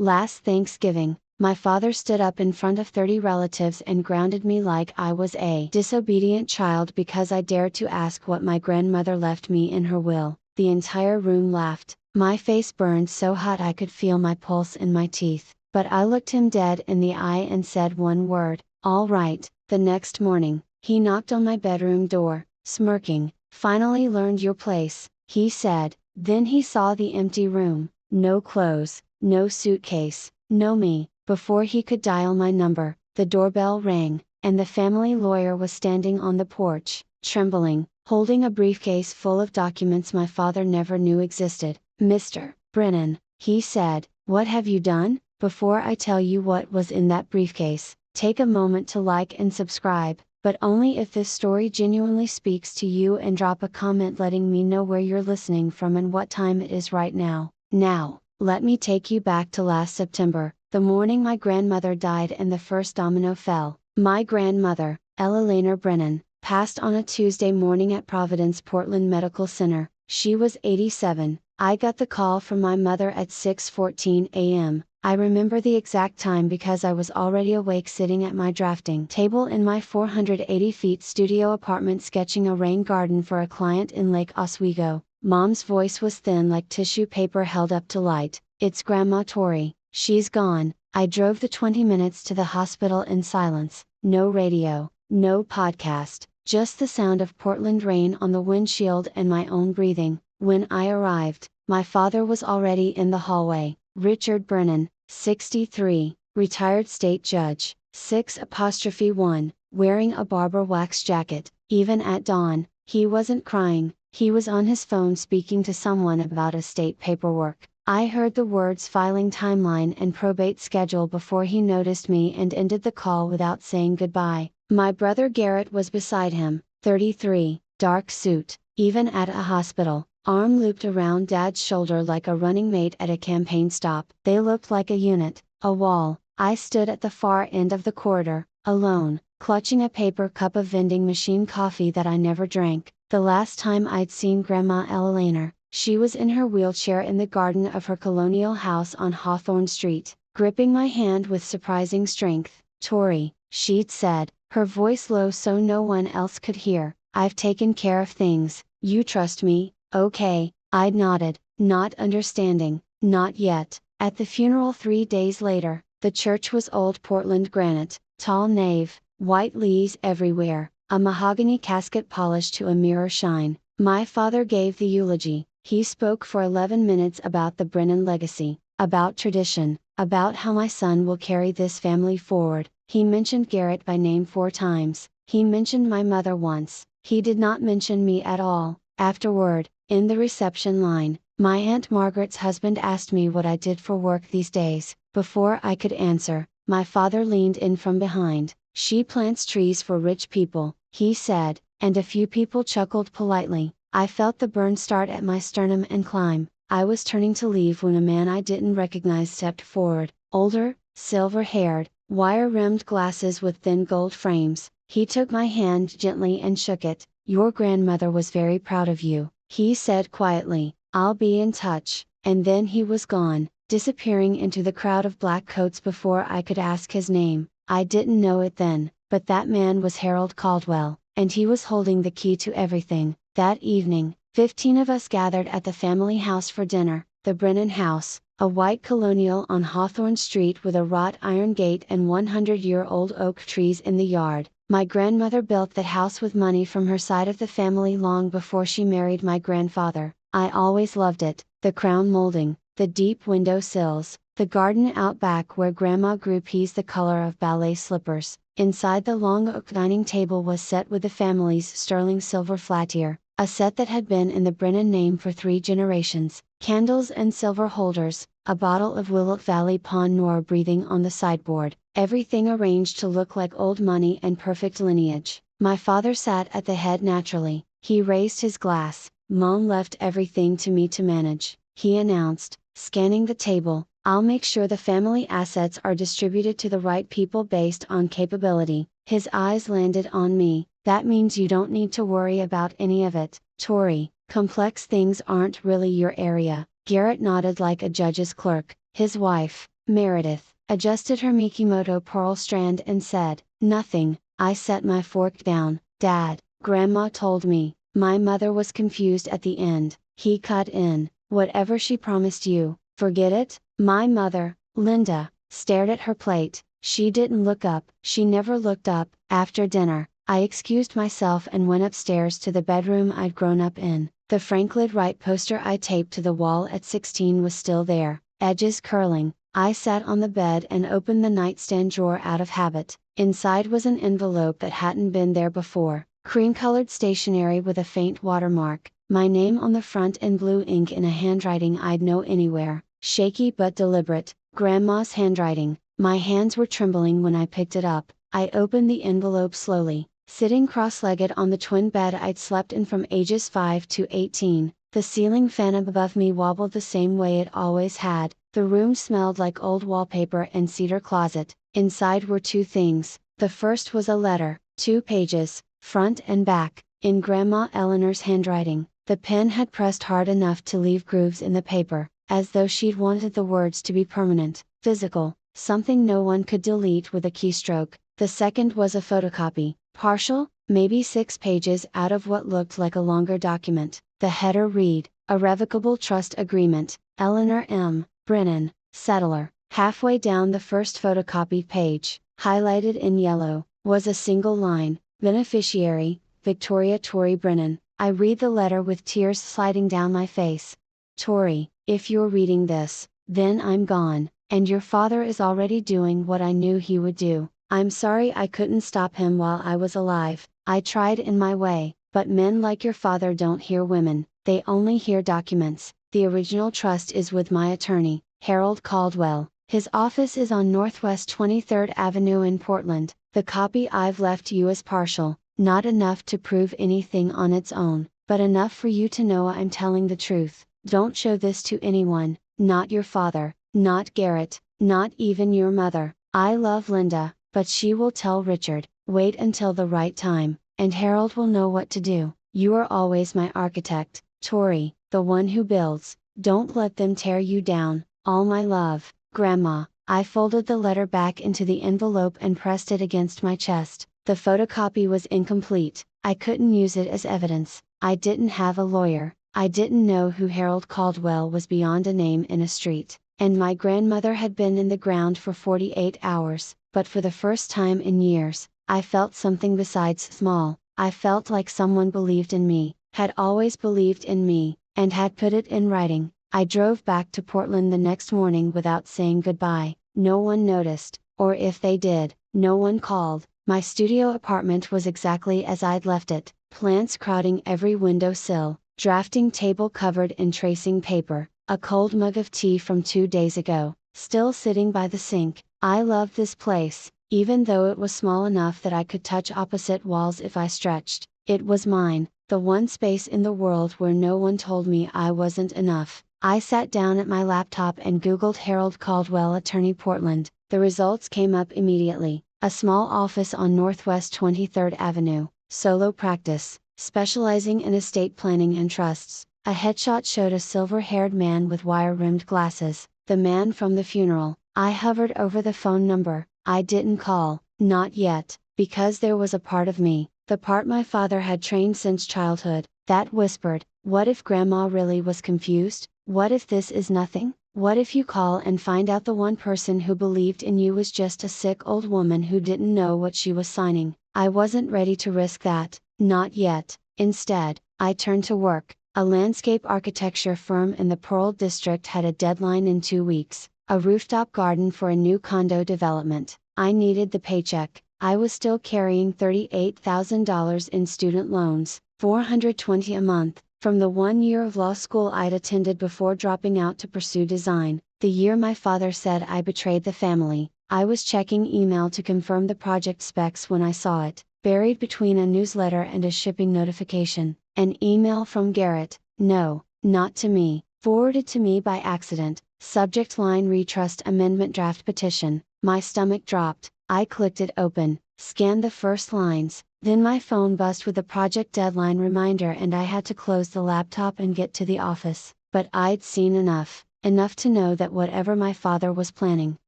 Last Thanksgiving, my father stood up in front of 30 relatives and grounded me like I was a disobedient child because I dared to ask what my grandmother left me in her will. The entire room laughed, my face burned so hot I could feel my pulse in my teeth, but I looked him dead in the eye and said one word, "All right." The next morning, he knocked on my bedroom door, smirking. "Finally learned your place," he said. Then he saw the empty room, no clothes, no suitcase, no me. Before he could dial my number, the doorbell rang, and the family lawyer was standing on the porch, trembling, holding a briefcase full of documents my father never knew existed. "Mr. Brennan," he said, "what have you done?" Before I tell you what was in that briefcase, take a moment to like and subscribe, but only if this story genuinely speaks to you, and drop a comment letting me know where you're listening from and what time it is right now. Now, let me take you back to last September, the morning my grandmother died and the first domino fell. My grandmother, Ella Brennan, passed on a Tuesday morning at Providence Portland Medical Center. She was 87. I got the call from my mother at 6:14 a.m. I remember the exact time because I was already awake sitting at my drafting table in my 480 feet studio apartment sketching a rain garden for a client in Lake Oswego. Mom's voice was thin like tissue paper held up to light. "It's Grandma Tori, she's gone." I drove the 20 minutes to the hospital in silence, no radio, no podcast, just the sound of Portland rain on the windshield and my own breathing. When I arrived, my father was already in the hallway. Richard Brennan, 63, retired state judge, 6'1", wearing a barber wax jacket. Even at dawn, he wasn't crying, he was on his phone speaking to someone about estate paperwork. I heard the words filing timeline and probate schedule before he noticed me and ended the call without saying goodbye. My brother Garrett was beside him, 33, dark suit. Even at a hospital, arm looped around Dad's shoulder like a running mate at a campaign stop. They looked like a unit, a wall. I stood at the far end of the corridor, alone, clutching a paper cup of vending machine coffee that I never drank. The last time I'd seen Grandma Ella, she was in her wheelchair in the garden of her colonial house on Hawthorne Street, gripping my hand with surprising strength. "Tori," she'd said, her voice low so no one else could hear, "I've taken care of things, you trust me, okay?" I'd nodded, not understanding, "Not yet." At the funeral 3 days later, the church was old Portland granite, tall nave, white leaves everywhere, a mahogany casket polished to a mirror shine. My father gave the eulogy. He spoke for 11 minutes about the Brennan legacy, about tradition, about how my son will carry this family forward. He mentioned Garrett by name 4 times. He mentioned my mother once. He did not mention me at all. Afterward, in the reception line, my Aunt Margaret's husband asked me what I did for work these days. Before I could answer, my father leaned in from behind. "She plants trees for rich people," he said, and a few people chuckled politely. I felt the burn start at my sternum and climb. I was turning to leave when a man I didn't recognize stepped forward, older, silver haired, wire rimmed glasses with thin gold frames. He took my hand gently and shook it. "Your grandmother was very proud of you," he said quietly. "I'll be in touch," and then he was gone, disappearing into the crowd of black coats before I could ask his name. I didn't know it then, but that man was Harold Caldwell, and he was holding the key to everything. That evening, 15 of us gathered at the family house for dinner, the Brennan house, a white colonial on Hawthorne Street with a wrought iron gate and 100-year-old oak trees in the yard. My grandmother built that house with money from her side of the family long before she married my grandfather. I always loved it, the crown molding, the deep window sills, the garden out back where Grandma grew peas the color of ballet slippers. Inside, the long oak dining table was set with the family's sterling silver flatear, a set that had been in the Brennan name for 3 generations, candles and silver holders, a bottle of Willow Valley Pond Noir breathing on the sideboard, everything arranged to look like old money and perfect lineage. My father sat at the head naturally. He raised his glass. "Mom left everything to me to manage," he announced, scanning the table. "I'll make sure the family assets are distributed to the right people based on capability." His eyes landed on me. "That means you don't need to worry about any of it, Tori. Complex things aren't really your area." Garrett nodded like a judge's clerk. His wife, Meredith adjusted her Mikimoto pearl strand and said, "Nothing." I set my fork down. "Dad, Grandma told me." My mother was confused at the end. He cut in, "Whatever she promised you, forget it?" My mother, Linda, stared at her plate. She didn't look up. She never looked up. After dinner, I excused myself and went upstairs to the bedroom I'd grown up in. The Frank Lloyd Wright poster I taped to the wall at 16 was still there, edges curling. I sat on the bed and opened the nightstand drawer out of habit. Inside was an envelope that hadn't been there before, cream-colored stationery with a faint watermark, my name on the front in blue ink in a handwriting I'd know anywhere, shaky but deliberate, Grandma's handwriting. My hands were trembling when I picked it up. I opened the envelope slowly, sitting cross-legged on the twin bed I'd slept in from ages 5 to 18. The ceiling fan above me wobbled the same way it always had. The room smelled like old wallpaper and cedar closet. Inside were two things. The first was a letter, 2 pages, front and back, in Grandma Eleanor's handwriting. The pen had pressed hard enough to leave grooves in the paper, as though she'd wanted the words to be permanent, physical, something no one could delete with a keystroke. The second was a photocopy, partial, maybe 6 pages out of what looked like a longer document. The header read, "Irrevocable Trust Agreement, Eleanor M. Brennan, Settler." Halfway down the first photocopied page, highlighted in yellow, was a single line, "Beneficiary, Victoria Torrey Brennan." I read the letter with tears sliding down my face. "Torrey, if you're reading this, then I'm gone, and your father is already doing what I knew he would do. I'm sorry I couldn't stop him while I was alive. I tried in my way, but men like your father don't hear women, they only hear documents. The original trust is with my attorney, Harold Caldwell. His office is on Northwest 23rd Avenue in Portland. The copy I've left you is partial, not enough to prove anything on its own, but enough for you to know I'm telling the truth. Don't show this to anyone, not your father, not Garrett, not even your mother. I love Linda, but she will tell Richard. Wait until the right time, and Harold will know what to do. You are always my architect, Torrey, the one who builds. Don't let them tear you down. All my love, Grandma." I folded the letter back into the envelope and pressed it against my chest. The photocopy was incomplete. I couldn't use it as evidence. I didn't have a lawyer. I didn't know who Harold Caldwell was beyond a name in a street, and my grandmother had been in the ground for 48 hours. But for the first time in years, I felt something besides small. I felt like someone believed in me, had always believed in me, and had put it in writing. I drove back to Portland the next morning without saying goodbye. No one noticed, or if they did, no one called. My studio apartment was exactly as I'd left it, plants crowding every window sill, drafting table covered in tracing paper, a cold mug of tea from 2 days ago, still sitting by the sink. I loved this place, even though it was small enough that I could touch opposite walls if I stretched. It was mine, the one space in the world where no one told me I wasn't enough. I sat down at my laptop and Googled Harold Caldwell Attorney Portland. The results came up immediately. A small office on Northwest 23rd Avenue, solo practice, specializing in estate planning and trusts. A headshot showed a silver-haired man with wire-rimmed glasses, the man from the funeral. I hovered over the phone number. I didn't call, not yet, because there was a part of me, the part my father had trained since childhood, that whispered, "What if Grandma really was confused? What if this is nothing? What if you call and find out the one person who believed in you was just a sick old woman who didn't know what she was signing?" I wasn't ready to risk that, not yet. Instead, I turned to work. A landscape architecture firm in the Pearl District had a deadline in 2 weeks, a rooftop garden for a new condo development. I needed the paycheck. I was still carrying $38,000 in student loans, $420 a month, from the 1 year of law school I'd attended before dropping out to pursue design. The year my father said I betrayed the family. I was checking email to confirm the project specs when I saw it, buried between a newsletter and a shipping notification. An email from Garrett, no, not to me, forwarded to me by accident. Subject line: Retrust Amendment Draft Petition. My stomach dropped. I clicked it open, scanned the first lines, then my phone buzzed with the project deadline reminder and I had to close the laptop and get to the office. But I'd seen enough. enough to know that whatever my father was planning,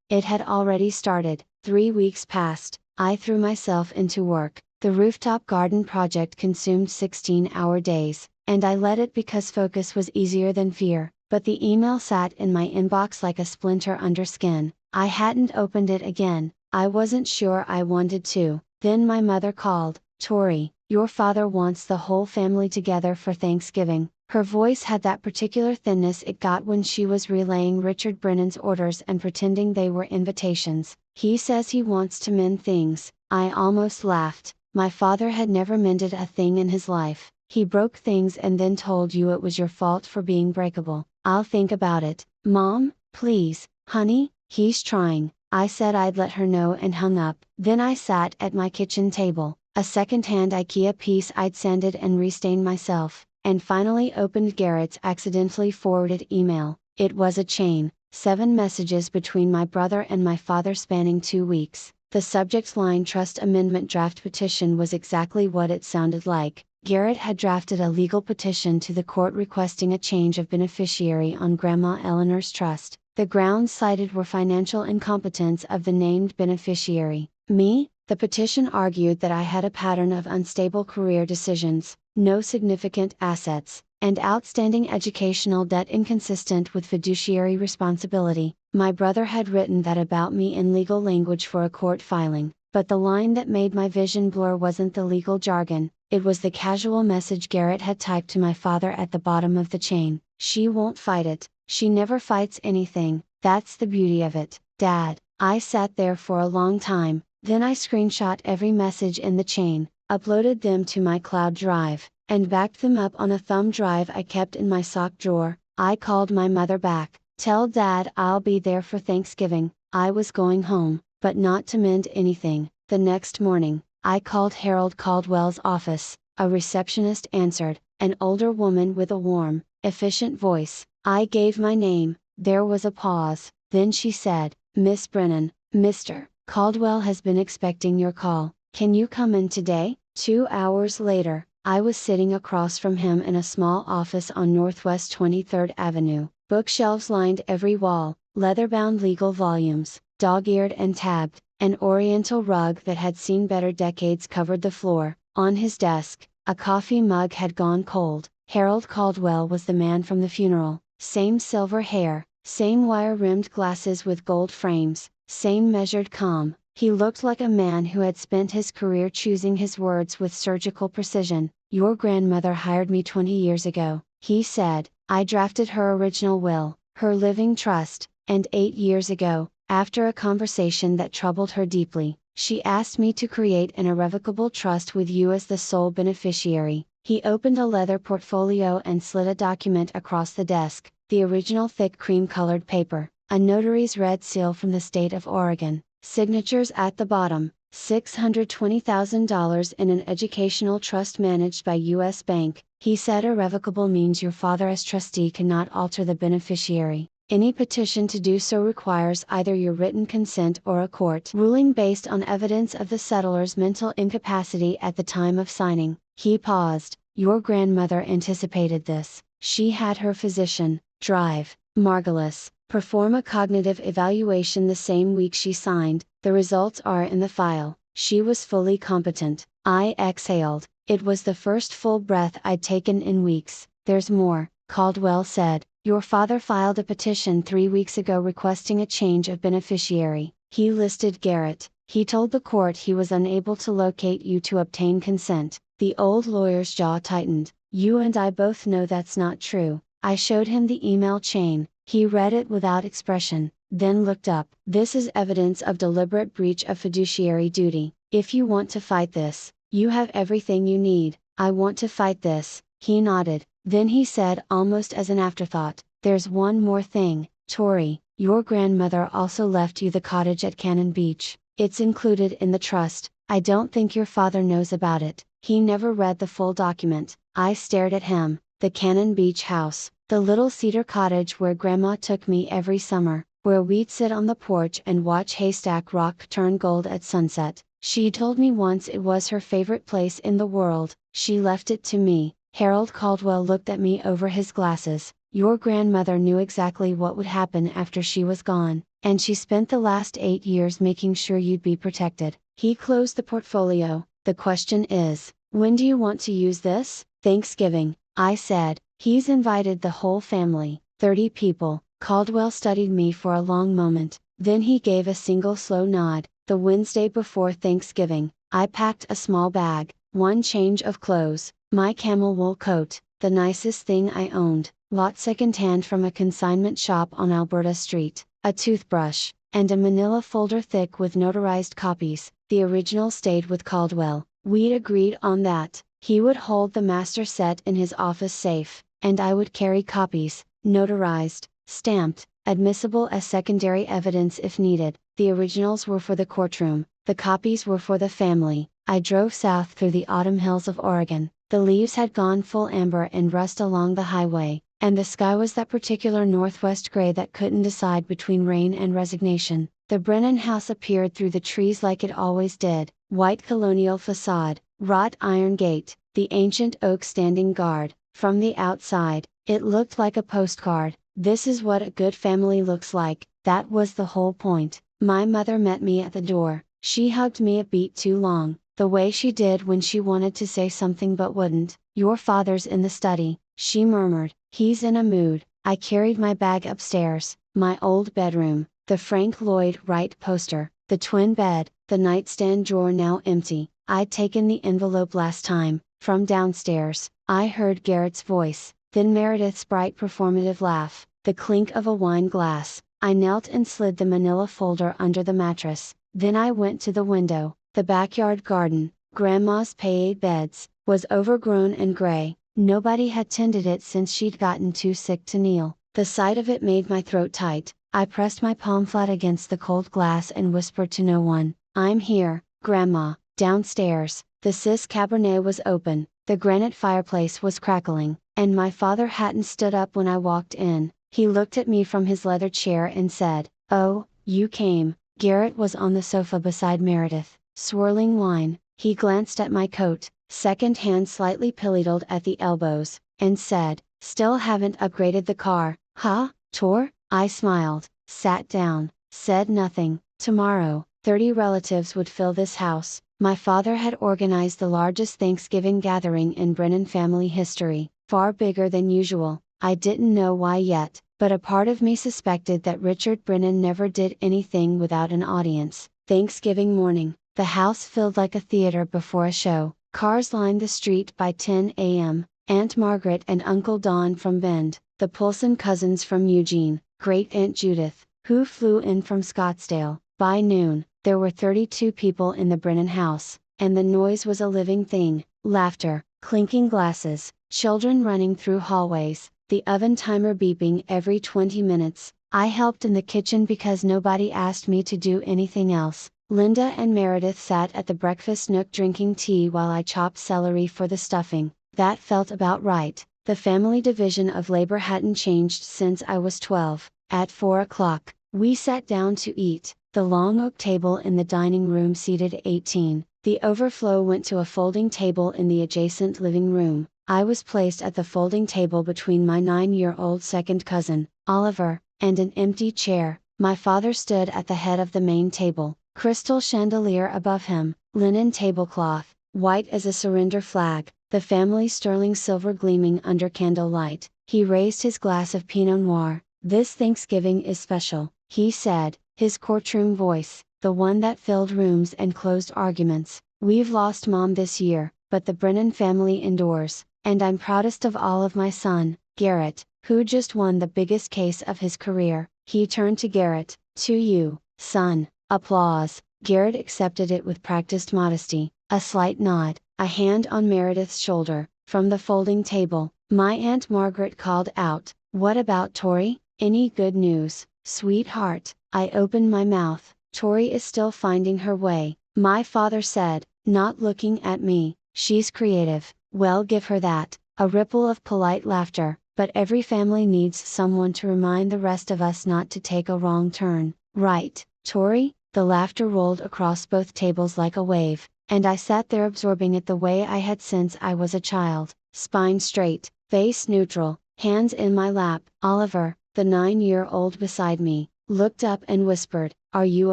it had already started. 3 weeks passed, I threw myself into work. The rooftop garden project consumed 16-hour days, and I let it because focus was easier than fear, but the email sat in my inbox like a splinter under skin. I hadn't opened it again. I wasn't sure I wanted to. Then my mother called. "Tori, your father wants the whole family together for Thanksgiving." Her voice had that particular thinness it got when she was relaying Richard Brennan's orders and pretending they were invitations. "He says he wants to mend things." I almost laughed. My father had never mended a thing in his life. He broke things and then told you it was your fault for being breakable. "I'll think about it." "Mom, please, honey, he's trying." I said I'd let her know and hung up. Then I sat at my kitchen table, a second-hand IKEA piece I'd sanded and restained myself, and finally opened Garrett's accidentally forwarded email. It was a chain, 7 messages between my brother and my father spanning 2 weeks. The subject line "Trust Amendment Draft Petition" was exactly what it sounded like. Garrett had drafted a legal petition to the court requesting a change of beneficiary on Grandma Eleanor's trust. The grounds cited were financial incompetence of the named beneficiary, me. The petition argued that I had a pattern of unstable career decisions, no significant assets, and outstanding educational debt inconsistent with fiduciary responsibility. My brother had written that about me in legal language for a court filing, but the line that made my vision blur wasn't the legal jargon, it was the casual message Garrett had typed to my father at the bottom of the chain. "She won't fight it, she never fights anything, that's the beauty of it, Dad." I sat there for a long time, then I screenshot every message in the chain, uploaded them to my cloud drive, and backed them up on a thumb drive I kept in my sock drawer. I called my mother back. "Tell Dad I'll be there for Thanksgiving." I was going home, but not to mend anything. The next morning, I called Harold Caldwell's office. A receptionist answered, an older woman with a warm, efficient voice. I gave my name. There was a pause, then she said, "Miss Brennan, Mr. Caldwell has been expecting your call. Can you come in today?" 2 hours later, I was sitting across from him in a small office on Northwest 23rd Avenue. Bookshelves lined every wall, leather-bound legal volumes, dog-eared and tabbed. An oriental rug that had seen better decades covered the floor. On his desk, a coffee mug had gone cold. Harold Caldwell was the man from the funeral. Same silver hair, same wire-rimmed glasses with gold frames, same measured calm. He looked like a man who had spent his career choosing his words with surgical precision. "Your grandmother hired me 20 years ago," he said. "I drafted her original will, her living trust, and 8 years ago, after a conversation that troubled her deeply, she asked me to create an irrevocable trust with you as the sole beneficiary." He opened a leather portfolio and slid a document across the desk, the original thick cream-colored paper, a notary's red seal from the state of Oregon, signatures at the bottom, $620,000 in an educational trust managed by U.S. Bank. He said irrevocable means your father as trustee cannot alter the beneficiary. Any petition to do so requires either your written consent or a court ruling based on evidence of the settler's mental incapacity at the time of signing. He paused. "Your grandmother anticipated this. She had her physician, Drive, Margulis, perform a cognitive evaluation the same week she signed. The results are in the file. She was fully competent." I exhaled. It was the first full breath I'd taken in weeks. "There's more," Caldwell said. "Your father filed a petition 3 weeks ago requesting a change of beneficiary." He listed Garrett. "He told the court he was unable to locate you to obtain consent." The old lawyer's jaw tightened. "You and I both know that's not true." I showed him the email chain. He read it without expression, then looked up. "This is evidence of deliberate breach of fiduciary duty. If you want to fight this, you have everything you need." "I want to fight this." He nodded. Then he said almost as an afterthought, "There's one more thing, Tori. Your grandmother also left you the cottage at Cannon Beach. It's included in the trust. I don't think your father knows about it." He never read the full document. I stared at him. The Cannon Beach house, the little cedar cottage where Grandma took me every summer, where we'd sit on the porch and watch Haystack Rock turn gold at sunset. She told me once it was her favorite place in the world. She left it to me. Harold Caldwell looked at me over his glasses. Your grandmother knew exactly what would happen after she was gone, and she spent the last 8 years making sure you'd be protected." He closed the portfolio. "The question is, when do you want to use this?" "Thanksgiving," I said. "He's invited the whole family, 30 people." Caldwell studied me for a long moment, then he gave a single slow nod. "The Wednesday before Thanksgiving." I packed a small bag, one change of clothes, my camel wool coat, the nicest thing I owned, bought secondhand from a consignment shop on Alberta Street, a toothbrush, and a manila folder thick with notarized copies. The original stayed with Caldwell. We'd agreed on that. He would hold the master set in his office safe, and I would carry copies, notarized, stamped, admissible as secondary evidence if needed. The originals were for the courtroom, the copies were for the family. I drove south through the autumn hills of Oregon. The leaves had gone full amber and rust along the highway, and the sky was that particular northwest gray that couldn't decide between rain and resignation. The Brennan house appeared through the trees like it always did, white colonial facade, wrought iron gate, the ancient oak standing guard. From the outside, it looked like a postcard. This is what a good family looks like. That was the whole point. My mother met me at the door. She hugged me a beat too long, the way she did when she wanted to say something but wouldn't. "Your father's in the study," she murmured. "He's in a mood." I carried my bag upstairs, my old bedroom, the Frank Lloyd Wright poster, the twin bed, the nightstand drawer now empty. I'd taken the envelope last time. From downstairs, I heard Garrett's voice, then Meredith's bright performative laugh, the clink of a wine glass. I knelt and slid the manila folder under the mattress. Then I went to the window. The backyard garden, Grandma's payade beds, was overgrown and gray. Nobody had tended it since she'd gotten too sick to kneel. The sight of it made my throat tight. I pressed my palm flat against the cold glass and whispered to no one, "I'm here, Grandma." Downstairs, the Cis Cabernet was open, the granite fireplace was crackling, and my father hadn't stood up when I walked in. He looked at me from his leather chair and said, "Oh, you came." Garrett was on the sofa beside Meredith, swirling wine. He glanced at my coat, second hand slightly pillowed at the elbows, and said, "Still haven't upgraded the car, huh, Tor?" I smiled, sat down, said nothing. Tomorrow, 30 relatives would fill this house. My father had organized the largest Thanksgiving gathering in Brennan family history, far bigger than usual. I didn't know why yet, but a part of me suspected that Richard Brennan never did anything without an audience. Thanksgiving morning, the house filled like a theater before a show. Cars lined the street by 10 a.m. Aunt Margaret and Uncle Don from Bend, the Poulsen cousins from Eugene, Great Aunt Judith, who flew in from Scottsdale. By noon, there were 32 people in the Brennan house, and the noise was a living thing. Laughter, clinking glasses, children running through hallways, the oven timer beeping every 20 minutes. I helped in the kitchen because nobody asked me to do anything else. Linda and Meredith sat at the breakfast nook drinking tea while I chopped celery for the stuffing. That felt about right. The family division of labor hadn't changed since I was 12. At 4 o'clock, we sat down to eat. The long oak table in the dining room seated 18. The overflow went to a folding table in the adjacent living room. I was placed at the folding table between my 9-year-old second cousin, Oliver, and an empty chair. My father stood at the head of the main table, crystal chandelier above him, linen tablecloth, white as a surrender flag, the family sterling silver gleaming under candlelight. He raised his glass of Pinot Noir. "This Thanksgiving is special," he said, his courtroom voice, the one that filled rooms and closed arguments. "We've lost Mom this year, but the Brennan family endures, and I'm proudest of all of my son, Garrett, who just won the biggest case of his career." He turned to Garrett, "To you, son." Applause. Garrett accepted it with practiced modesty, a slight nod, a hand on Meredith's shoulder. From the folding table, my Aunt Margaret called out, "What about Tori? Any good news, sweetheart?" I opened my mouth. "Tori is still finding her way," my father said, not looking at me. "She's creative." "Well, give her that." A ripple of polite laughter. "But every family needs someone to remind the rest of us not to take a wrong turn, right, Tori?" The laughter rolled across both tables like a wave, and I sat there absorbing it the way I had since I was a child, spine straight, face neutral, hands in my lap. Oliver, the 9-year-old beside me, looked up and whispered, "Are you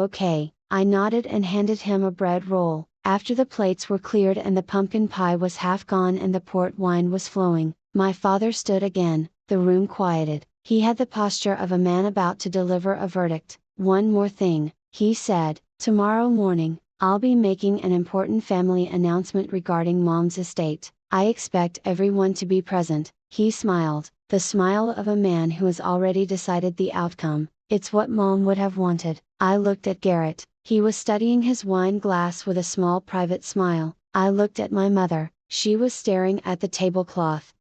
okay?" I nodded and handed him a bread roll. After the plates were cleared and the pumpkin pie was half gone and the port wine was flowing, my father stood again. The room quieted. He had the posture of a man about to deliver a verdict. "One more thing," he said. "Tomorrow morning, I'll be making an important family announcement regarding Mom's estate. I expect everyone to be present." He smiled, the smile of a man who has already decided the outcome. It's what Mom would have wanted. I looked at Garrett. He was studying his wine glass with a small private smile. I looked at my mother. She was staring at the tablecloth.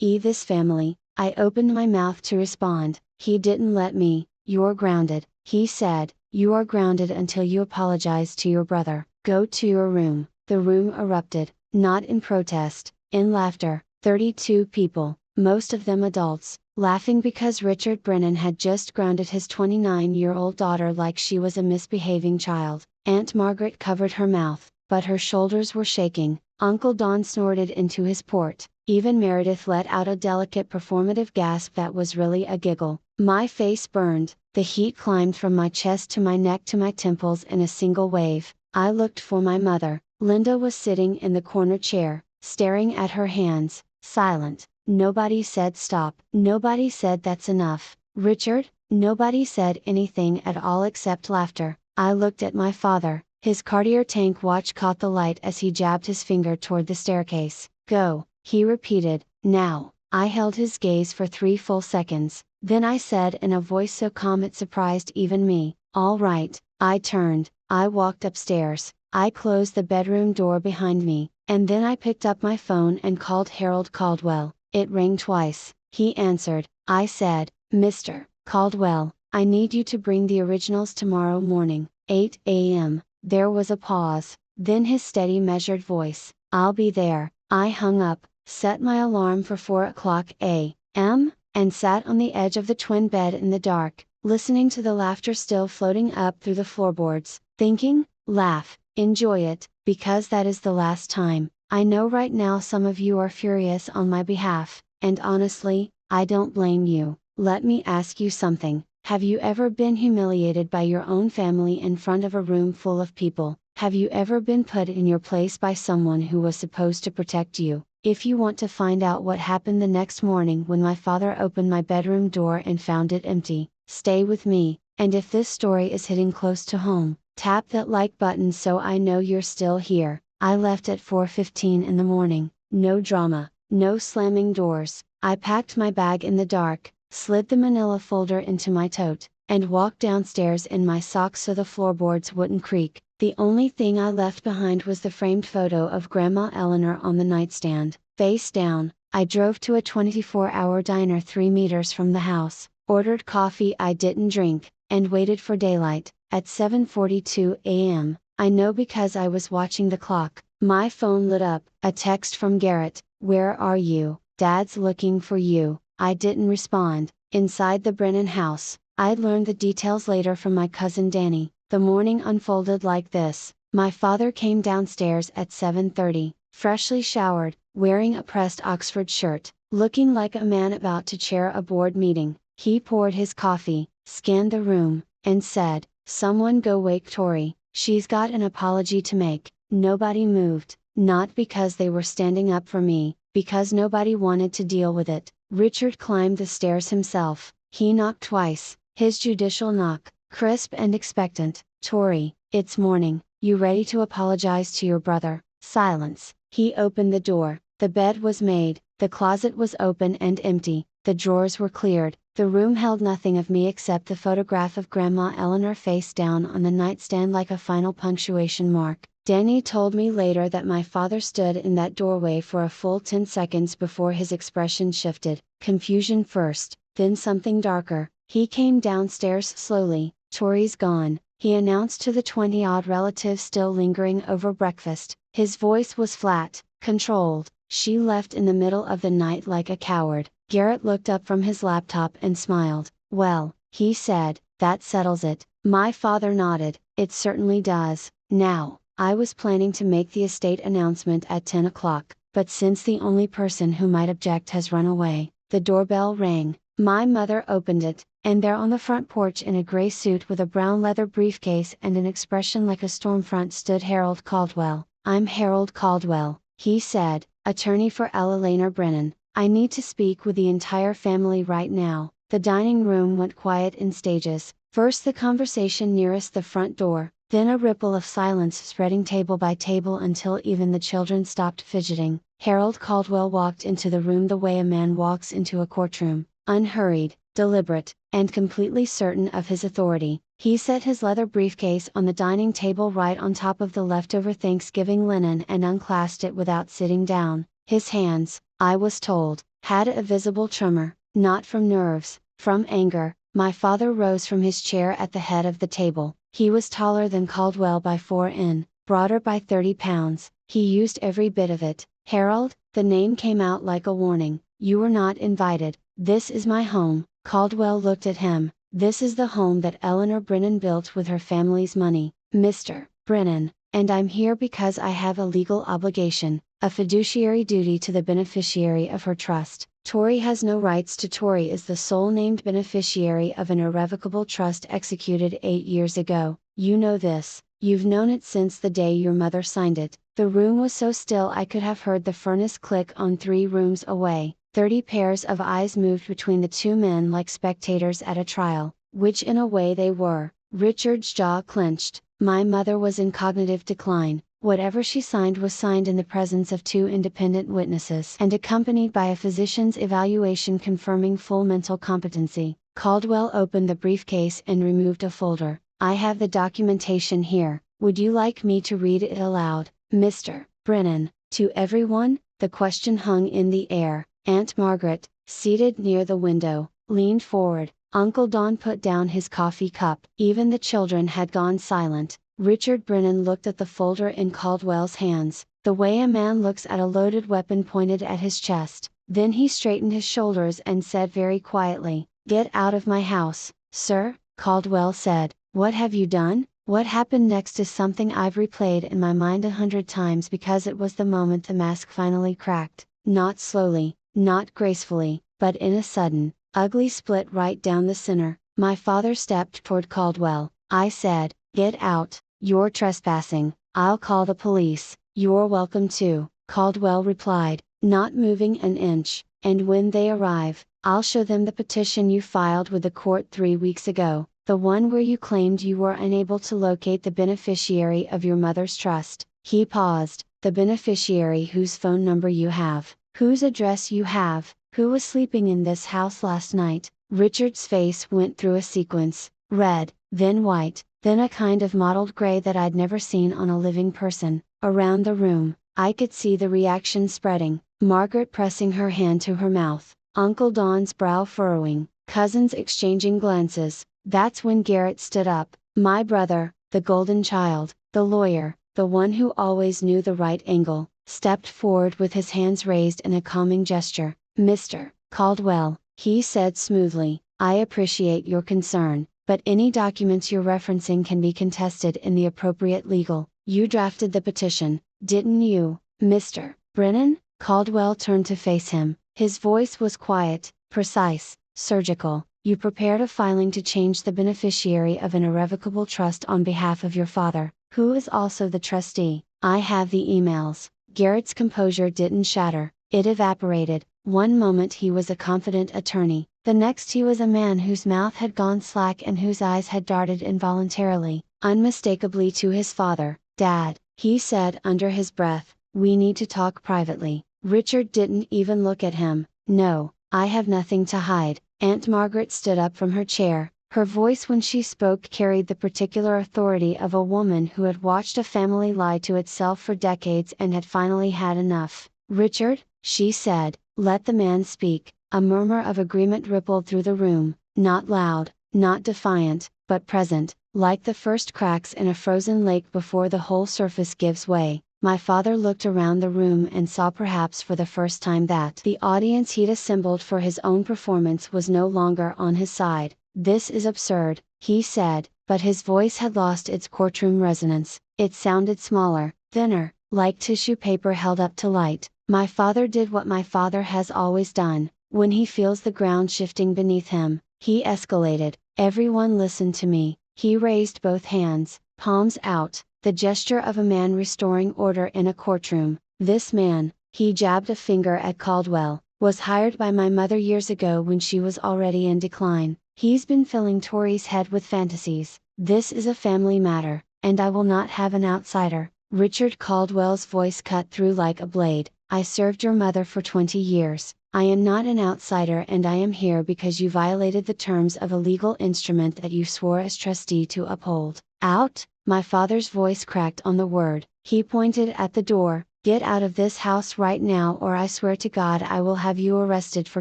This family. I opened my mouth to respond. He didn't let me. "You're grounded," he said. "You are grounded until you apologize to your brother. Go to your room." The room erupted, not in protest, in laughter. 32 people, most of them adults, laughing because Richard Brennan had just grounded his 29-year-old daughter like she was a misbehaving child. Aunt Margaret covered her mouth, but her shoulders were shaking. Uncle Don snorted into his port. Even Meredith let out a delicate performative gasp that was really a giggle. My face burned, the heat climbed from my chest to my neck to my temples in a single wave. I looked for my mother. Linda was sitting in the corner chair, staring at her hands, silent. Nobody said stop. Nobody said that's enough, Richard. Nobody said anything at all except laughter. I looked at my father. His Cartier tank watch caught the light as he jabbed his finger toward the staircase. "Go," he repeated. "Now." I held his gaze for 3 full seconds. Then I said in a voice so calm it surprised even me, "All right." I turned. I walked upstairs. I closed the bedroom door behind me, and then I picked up my phone and called Harold Caldwell. It rang twice. He answered. I said, "Mr. Caldwell, I need you to bring the originals tomorrow morning, 8 a.m. There was a pause, then his steady measured voice, "I'll be there." I hung up, set my alarm for 4 o'clock a.m., and sat on the edge of the twin bed in the dark, listening to the laughter still floating up through the floorboards, thinking, laugh, enjoy it, because that is the last time. I know right now some of you are furious on my behalf, and honestly, I don't blame you. Let me ask you something. Have you ever been humiliated by your own family in front of a room full of people? Have you ever been put in your place by someone who was supposed to protect you? If you want to find out what happened the next morning when my father opened my bedroom door and found it empty, stay with me, and if this story is hitting close to home, tap that like button so I know you're still here. I left at 4:15 in the morning, no drama, no slamming doors. I packed my bag in the dark, slid the manila folder into my tote, and walked downstairs in my socks so the floorboards wouldn't creak. The only thing I left behind was the framed photo of Grandma Eleanor on the nightstand, face down. I drove to a 24-hour diner 3 meters from the house, ordered coffee I didn't drink, and waited for daylight. At 7:42 a.m., I know because I was watching the clock, my phone lit up. A text from Garrett, "Where are you? Dad's looking for you." I didn't respond. Inside the Brennan house, I'd learned the details later from my cousin Danny. The morning unfolded like this. My father came downstairs at 7:30, freshly showered, wearing a pressed Oxford shirt, looking like a man about to chair a board meeting. He poured his coffee, scanned the room, and said, "Someone go wake Tori, she's got an apology to make." Nobody moved, not because they were standing up for me, because nobody wanted to deal with it. Richard climbed the stairs himself. He knocked twice, his judicial knock, crisp and expectant. "Tori, it's morning, you ready to apologize to your brother?" Silence. He opened the door. The bed was made, the closet was open and empty, the drawers were cleared. The room held nothing of me except the photograph of Grandma Eleanor face down on the nightstand like a final punctuation mark. Danny told me later that my father stood in that doorway for a full 10 seconds before his expression shifted, confusion first, then something darker. He came downstairs slowly. "Tori's gone," he announced to the 20-odd relatives still lingering over breakfast. His voice was flat, controlled. "She left in the middle of the night like a coward." Garrett looked up from his laptop and smiled. "Well," he said, "that settles it." My father nodded. "It certainly does." Now, I was planning to make the estate announcement at 10 o'clock. but since the only person who might object has run away, the doorbell rang. My mother opened it, and there on the front porch in a gray suit with a brown leather briefcase and an expression like a storm front stood Harold Caldwell. "I'm Harold Caldwell," he said, "attorney for Ella Brennan. I need to speak with the entire family right now." The dining room went quiet in stages, first the conversation nearest the front door, then a ripple of silence spreading table by table until even the children stopped fidgeting. Harold Caldwell walked into the room the way a man walks into a courtroom, unhurried, deliberate, and completely certain of his authority. He set his leather briefcase on the dining table right on top of the leftover Thanksgiving linen and unclasped it without sitting down. His hands, I was told, had a visible tremor, not from nerves, from anger. My father rose from his chair at the head of the table. He was taller than Caldwell by 4 in, broader by 30 pounds. He used every bit of it. "Harold," the name came out like a warning, "you were not invited. This is my home." Caldwell looked at him. "This is the home that Eleanor Brennan built with her family's money, Mr. Brennan, and I'm here because I have a legal obligation, a fiduciary duty to the beneficiary of her trust. Tori has no rights to Tori is the sole named beneficiary of an irrevocable trust executed 8 years ago. You know this, you've known it since the day your mother signed it." The room was so still I could have heard the furnace click on 3 rooms away. 30 pairs of eyes moved between the two men like spectators at a trial, which in a way they were. Richard's jaw clenched. My mother was in cognitive decline. Whatever she signed was signed in the presence of 2 independent witnesses and accompanied by a physician's evaluation confirming full mental competency. Caldwell opened the briefcase and removed a folder. "I have the documentation here. Would you like me to read it aloud, Mr. Brennan, to everyone?" The question hung in the air. Aunt Margaret, seated near the window, leaned forward. Uncle Don put down his coffee cup. Even the children had gone silent. Richard Brennan looked at the folder in Caldwell's hands, the way a man looks at a loaded weapon pointed at his chest. Then he straightened his shoulders and said very quietly, "Get out of my house, sir." Caldwell said, "What have you done?" What happened next is something I've replayed in my mind 100 times because it was the moment the mask finally cracked, not slowly, not gracefully, but in a sudden, ugly split right down the center. My father stepped toward Caldwell. "I said, get out, you're trespassing. I'll call the police." "You're welcome to," Caldwell replied, not moving an inch, "and when they arrive, I'll show them the petition you filed with the court 3 weeks ago, the one where you claimed you were unable to locate the beneficiary of your mother's trust." He paused. "The beneficiary whose phone number you have, whose address you have, who was sleeping in this house last night." Richard's face went through a sequence, red, then white, then a kind of mottled gray that I'd never seen on a living person. Around the room, I could see the reaction spreading, Margaret pressing her hand to her mouth, Uncle Don's brow furrowing, cousins exchanging glances. That's when Garrett stood up. My brother, the golden child, the lawyer, the one who always knew the right angle, stepped forward with his hands raised in a calming gesture. "Mr. Caldwell," he said smoothly, "I appreciate your concern, but any documents you're referencing can be contested in the appropriate legal." "You drafted the petition, didn't you, Mr. Brennan?" Caldwell turned to face him. His voice was quiet, precise, surgical. "You prepared a filing to change the beneficiary of an irrevocable trust on behalf of your father, who is also the trustee." "I have the emails." Garrett's composure didn't shatter, it evaporated. One moment he was a confident attorney, the next he was a man whose mouth had gone slack and whose eyes had darted involuntarily, unmistakably to his father. "Dad," he said under his breath, "we need to talk privately." Richard didn't even look at him. "No, I have nothing to hide." Aunt Margaret stood up from her chair. Her voice when she spoke carried the particular authority of a woman who had watched a family lie to itself for decades and had finally had enough. "Richard," she said, "let the man speak." A murmur of agreement rippled through the room, not loud, not defiant, but present, like the first cracks in a frozen lake before the whole surface gives way. My father looked around the room and saw perhaps for the first time that the audience he'd assembled for his own performance was no longer on his side. "This is absurd," he said, but his voice had lost its courtroom resonance. It sounded smaller, thinner, like tissue paper held up to light. My father did what my father has always done. When he feels the ground shifting beneath him, he escalated. Everyone listened to me. He raised both hands, palms out, the gesture of a man restoring order in a courtroom. This man, he jabbed a finger at Caldwell, was hired by my mother years ago when she was already in decline. He's been filling Tori's head with fantasies. This is a family matter, and I will not have an outsider. Richard Caldwell's voice cut through like a blade. I served your mother for 20 years. I am not an outsider, and I am here because you violated the terms of a legal instrument that you swore as trustee to uphold. Out! My father's voice cracked on the word. He pointed at the door. Get out of this house right now, or I swear to God I will have you arrested for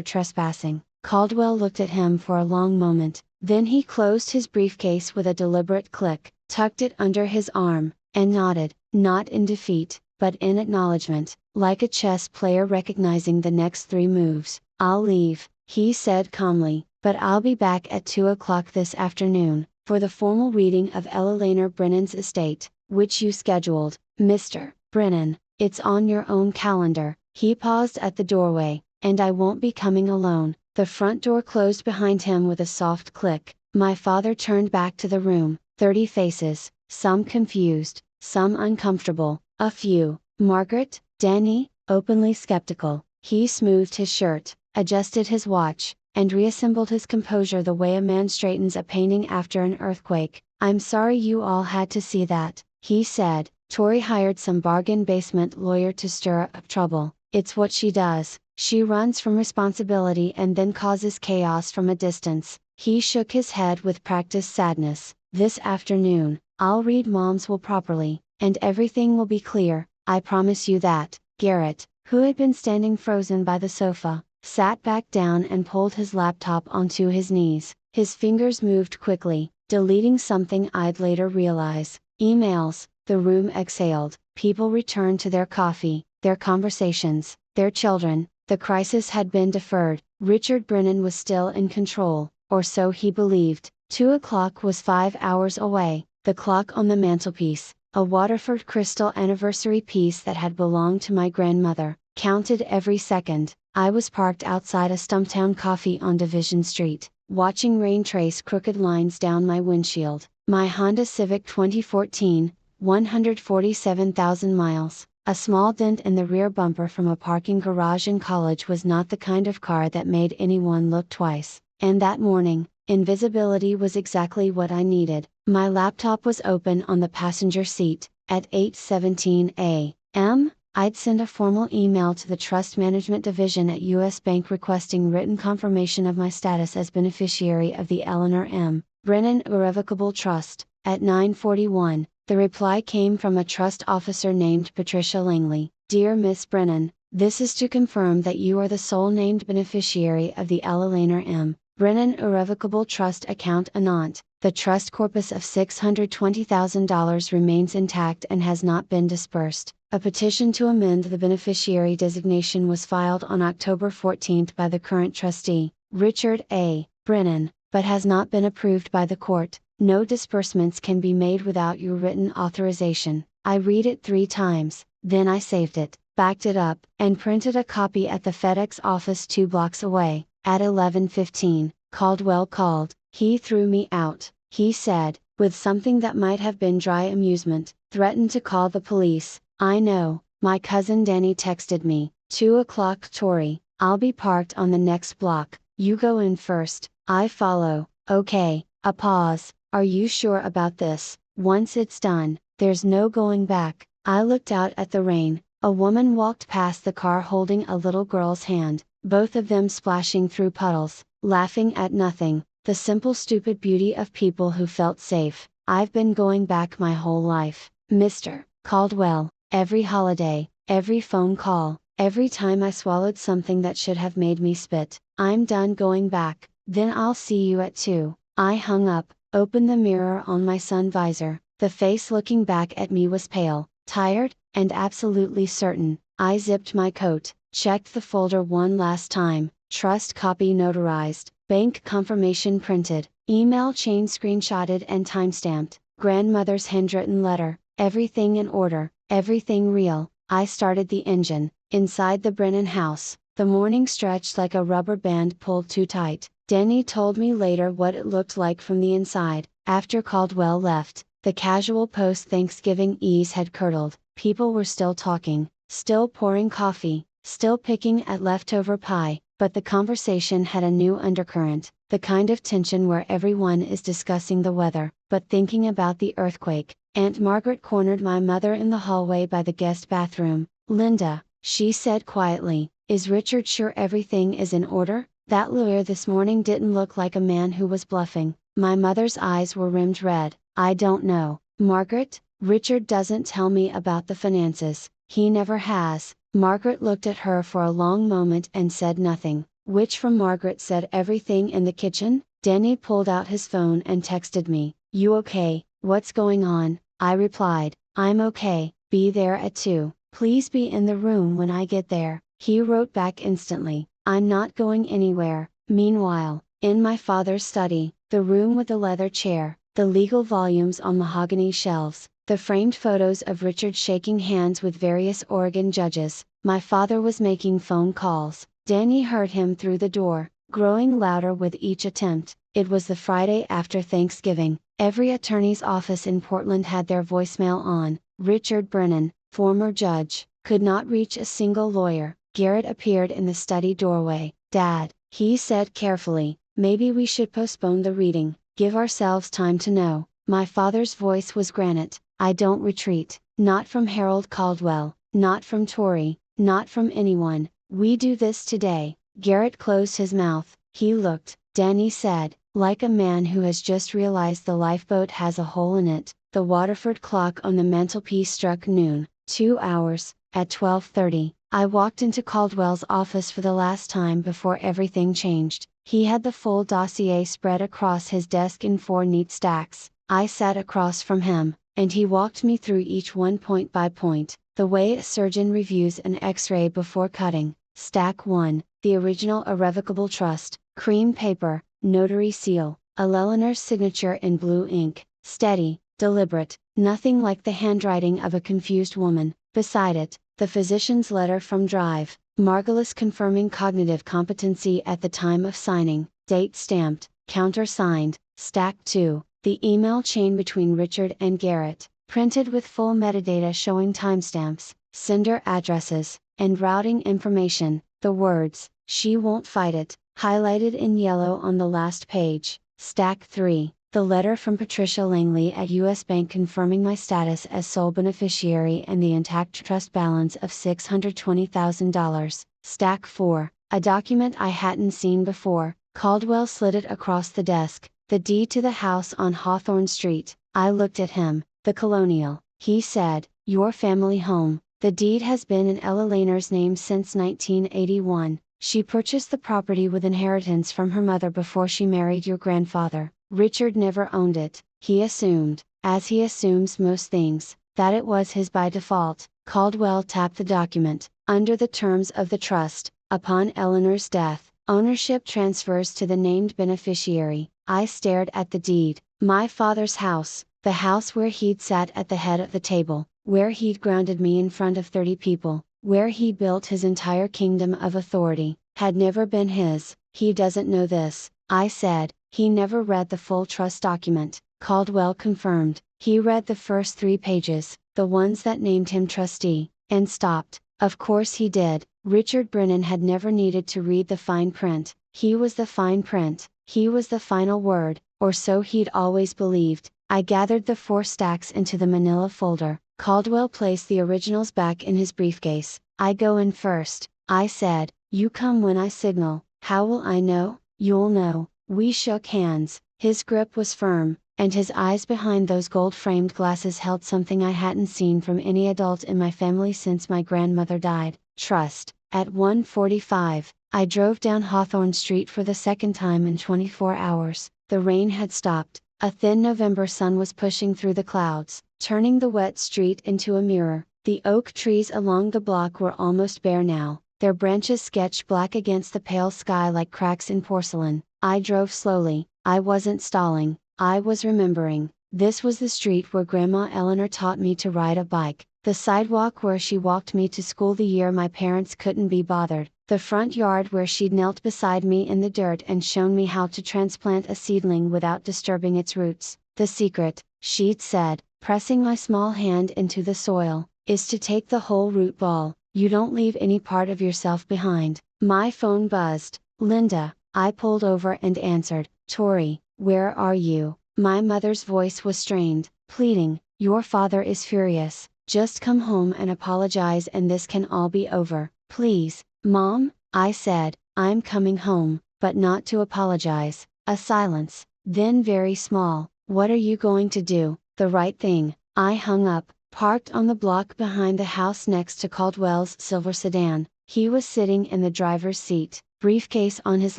trespassing. Caldwell looked at him for a long moment, then he closed his briefcase with a deliberate click, tucked it under his arm, and nodded, not in defeat, but in acknowledgement, like a chess player recognizing the next 3 moves. I'll leave, he said calmly, but I'll be back at 2 o'clock this afternoon, for the formal reading of Ella Laner Brennan's estate, which you scheduled, Mr. Brennan. It's on your own calendar. He paused at the doorway, and I won't be coming alone. The front door closed behind him with a soft click. My father turned back to the room. 30 faces, some confused, some uncomfortable, a few, Margaret, Danny, openly skeptical. He smoothed his shirt, adjusted his watch, and reassembled his composure the way a man straightens a painting after an earthquake. I'm sorry you all had to see that, he said. Tori hired some bargain basement lawyer to stir up trouble. It's what she does. She runs from responsibility and then causes chaos from a distance. He shook his head with practiced sadness. This afternoon, I'll read Mom's will properly, and everything will be clear, I promise you that. Garrett, who had been standing frozen by the sofa, sat back down and pulled his laptop onto his knees. His fingers moved quickly, deleting something I'd later realize. Emails. The room exhaled. People returned to their coffee, their conversations, their children. The crisis had been deferred. Richard Brennan was still in control, or so he believed. 2 o'clock was 5 hours away. The clock on the mantelpiece, a Waterford crystal anniversary piece that had belonged to my grandmother, counted every second. I was parked outside a Stumptown Coffee on Division Street, watching rain trace crooked lines down my windshield. My Honda Civic 2014, 147,000 miles. A small dent in the rear bumper from a parking garage in college was not the kind of car that made anyone look twice. And that morning, invisibility was exactly what I needed. My laptop was open on the passenger seat. At 8:17 a.m., I'd sent a formal email to the Trust Management Division at US Bank requesting written confirmation of my status as beneficiary of the Eleanor M. Brennan Irrevocable Trust. At 9:41, the reply came from a trust officer named Patricia Langley. Dear Miss Brennan, this is to confirm that you are the sole named beneficiary of the Eleanor M. Brennan Irrevocable Trust account Anant. The trust corpus of $620,000 remains intact and has not been dispersed. A petition to amend the beneficiary designation was filed on October 14 by the current trustee, Richard A. Brennan, but has not been approved by the court. No disbursements can be made without your written authorization. I read it 3 times, then I saved it, backed it up, and printed a copy at the FedEx office 2 blocks away. At 11:15, Caldwell called. He threw me out, he said, with something that might have been dry amusement, threatened to call the police. I know, my cousin Danny texted me, 2 o'clock Tori, I'll be parked on the next block, you go in first, I follow. Okay, a pause. Are you sure about this? Once it's done, there's no going back. I looked out at the rain. A woman walked past the car holding a little girl's hand, both of them splashing through puddles, laughing at nothing, the simple stupid beauty of people who felt safe. I've been going back my whole life, Mr. Caldwell, every holiday, every phone call, every time I swallowed something that should have made me spit. I'm done going back, then I'll see you at 2. I hung up, opened the mirror on my sun visor. The face looking back at me was pale, tired, and absolutely certain. I zipped my coat, checked the folder one last time, trust copy notarized, bank confirmation printed, email chain screenshotted and timestamped, grandmother's handwritten letter, everything in order, Everything real. I started the engine. Inside the Brennan house, the morning stretched like a rubber band pulled too tight. Denny told me later what it looked like from the inside. After Caldwell left, the casual post-Thanksgiving ease had curdled. People were still talking, still pouring coffee, still picking at leftover pie, but the conversation had a new undercurrent, the kind of tension where everyone is discussing the weather, but thinking about the earthquake. Aunt Margaret cornered my mother in the hallway by the guest bathroom. "Linda," she said quietly, "is Richard sure everything is in order? That lawyer this morning didn't look like a man who was bluffing." My mother's eyes were rimmed red. "I don't know, Margaret. Richard doesn't tell me about the finances, he never has." Margaret looked at her for a long moment and said nothing, which from Margaret said everything in the kitchen. Denny pulled out his phone and texted me, "You okay? What's going on?" I replied, "I'm okay, be there at 2, please be in the room when I get there." He wrote back instantly, "I'm not going anywhere." Meanwhile, in my father's study, the room with the leather chair, the legal volumes on mahogany shelves, the framed photos of Richard shaking hands with various Oregon judges, my father was making phone calls. Danny heard him through the door, growing louder with each attempt. It was the Friday after Thanksgiving. Every attorney's office in Portland had their voicemail on. Richard Brennan, former judge, could not reach a single lawyer. Garrett appeared in the study doorway. "Dad," he said carefully, "maybe we should postpone the reading, give ourselves time to know." My father's voice was granite. "I don't retreat, not from Harold Caldwell, not from Tori, not from anyone. We do this today." Garrett closed his mouth. He looked, Danny said, like a man who has just realized the lifeboat has a hole in it. The Waterford clock on the mantelpiece struck noon. 2 hours. At 12:30, I walked into Caldwell's office for the last time before everything changed. He had the full dossier spread across his desk in 4 neat stacks. I sat across from him, and he walked me through each one point by point, the way a surgeon reviews an X-ray before cutting. Stack 1, the original irrevocable trust, cream paper, notary seal, Eleanor's signature in blue ink, steady, deliberate, nothing like the handwriting of a confused woman. Beside it, the physician's letter from Drive, Margulis confirming cognitive competency at the time of signing, date stamped, countersigned. Stack 2, the email chain between Richard and Garrett, printed with full metadata showing timestamps, sender addresses, and routing information. The words, "She won't fight it," highlighted in yellow on the last page. Stack 3, the letter from Patricia Langley at US Bank confirming my status as sole beneficiary and the intact trust balance of $620,000. Stack 4, a document I hadn't seen before. Caldwell slid it across the desk, the deed to the house on Hawthorne Street. I looked at him. "The Colonial," he said, "your family home. The deed has been in Ella Laner's name since 1981. She purchased the property with inheritance from her mother before she married your grandfather. Richard never owned it. He assumed, as he assumes most things, that it was his by default." Caldwell tapped the document. "Under the terms of the trust, upon Eleanor's death, ownership transfers to the named beneficiary." I stared at the deed. My father's house, the house where he'd sat at the head of the table, where he'd grounded me in front of 30 people, where he built his entire kingdom of authority, had never been his. "He doesn't know this," I said. "He never read the full trust document." Caldwell confirmed. He read the first 3 pages, the ones that named him trustee, and stopped. Of course he did. Richard Brennan had never needed to read the fine print. He was the fine print. He was the final word, or so he'd always believed. I gathered the 4 stacks into the manila folder. Caldwell placed the originals back in his briefcase. "I go in first," I said. "You come when I signal." "How will I know?" "You'll know." We shook hands. His grip was firm, and his eyes behind those gold-framed glasses held something I hadn't seen from any adult in my family since my grandmother died. Trust. At 1:45, I drove down Hawthorne Street for the second time in 24 hours. The rain had stopped. A thin November sun was pushing through the clouds, turning the wet street into a mirror. The oak trees along the block were almost bare now, their branches sketched black against the pale sky like cracks in porcelain. I drove slowly. I wasn't stalling, I was remembering. This was the street where Grandma Eleanor taught me to ride a bike. The sidewalk where she walked me to school the year my parents couldn't be bothered, the front yard where she'd knelt beside me in the dirt and shown me how to transplant a seedling without disturbing its roots. The secret, she'd said, pressing my small hand into the soil, is to take the whole root ball. You don't leave any part of yourself behind. My phone buzzed. Linda, I pulled over and answered. Tori, where are you? My mother's voice was strained, pleading, your father is furious, just come home and apologize and this can all be over, please. Mom, I said, I'm coming home, but not to apologize. A silence, then very small, what are you going to do? The right thing. I hung up, parked on the block behind the house next to Caldwell's silver sedan. He was sitting in the driver's seat, briefcase on his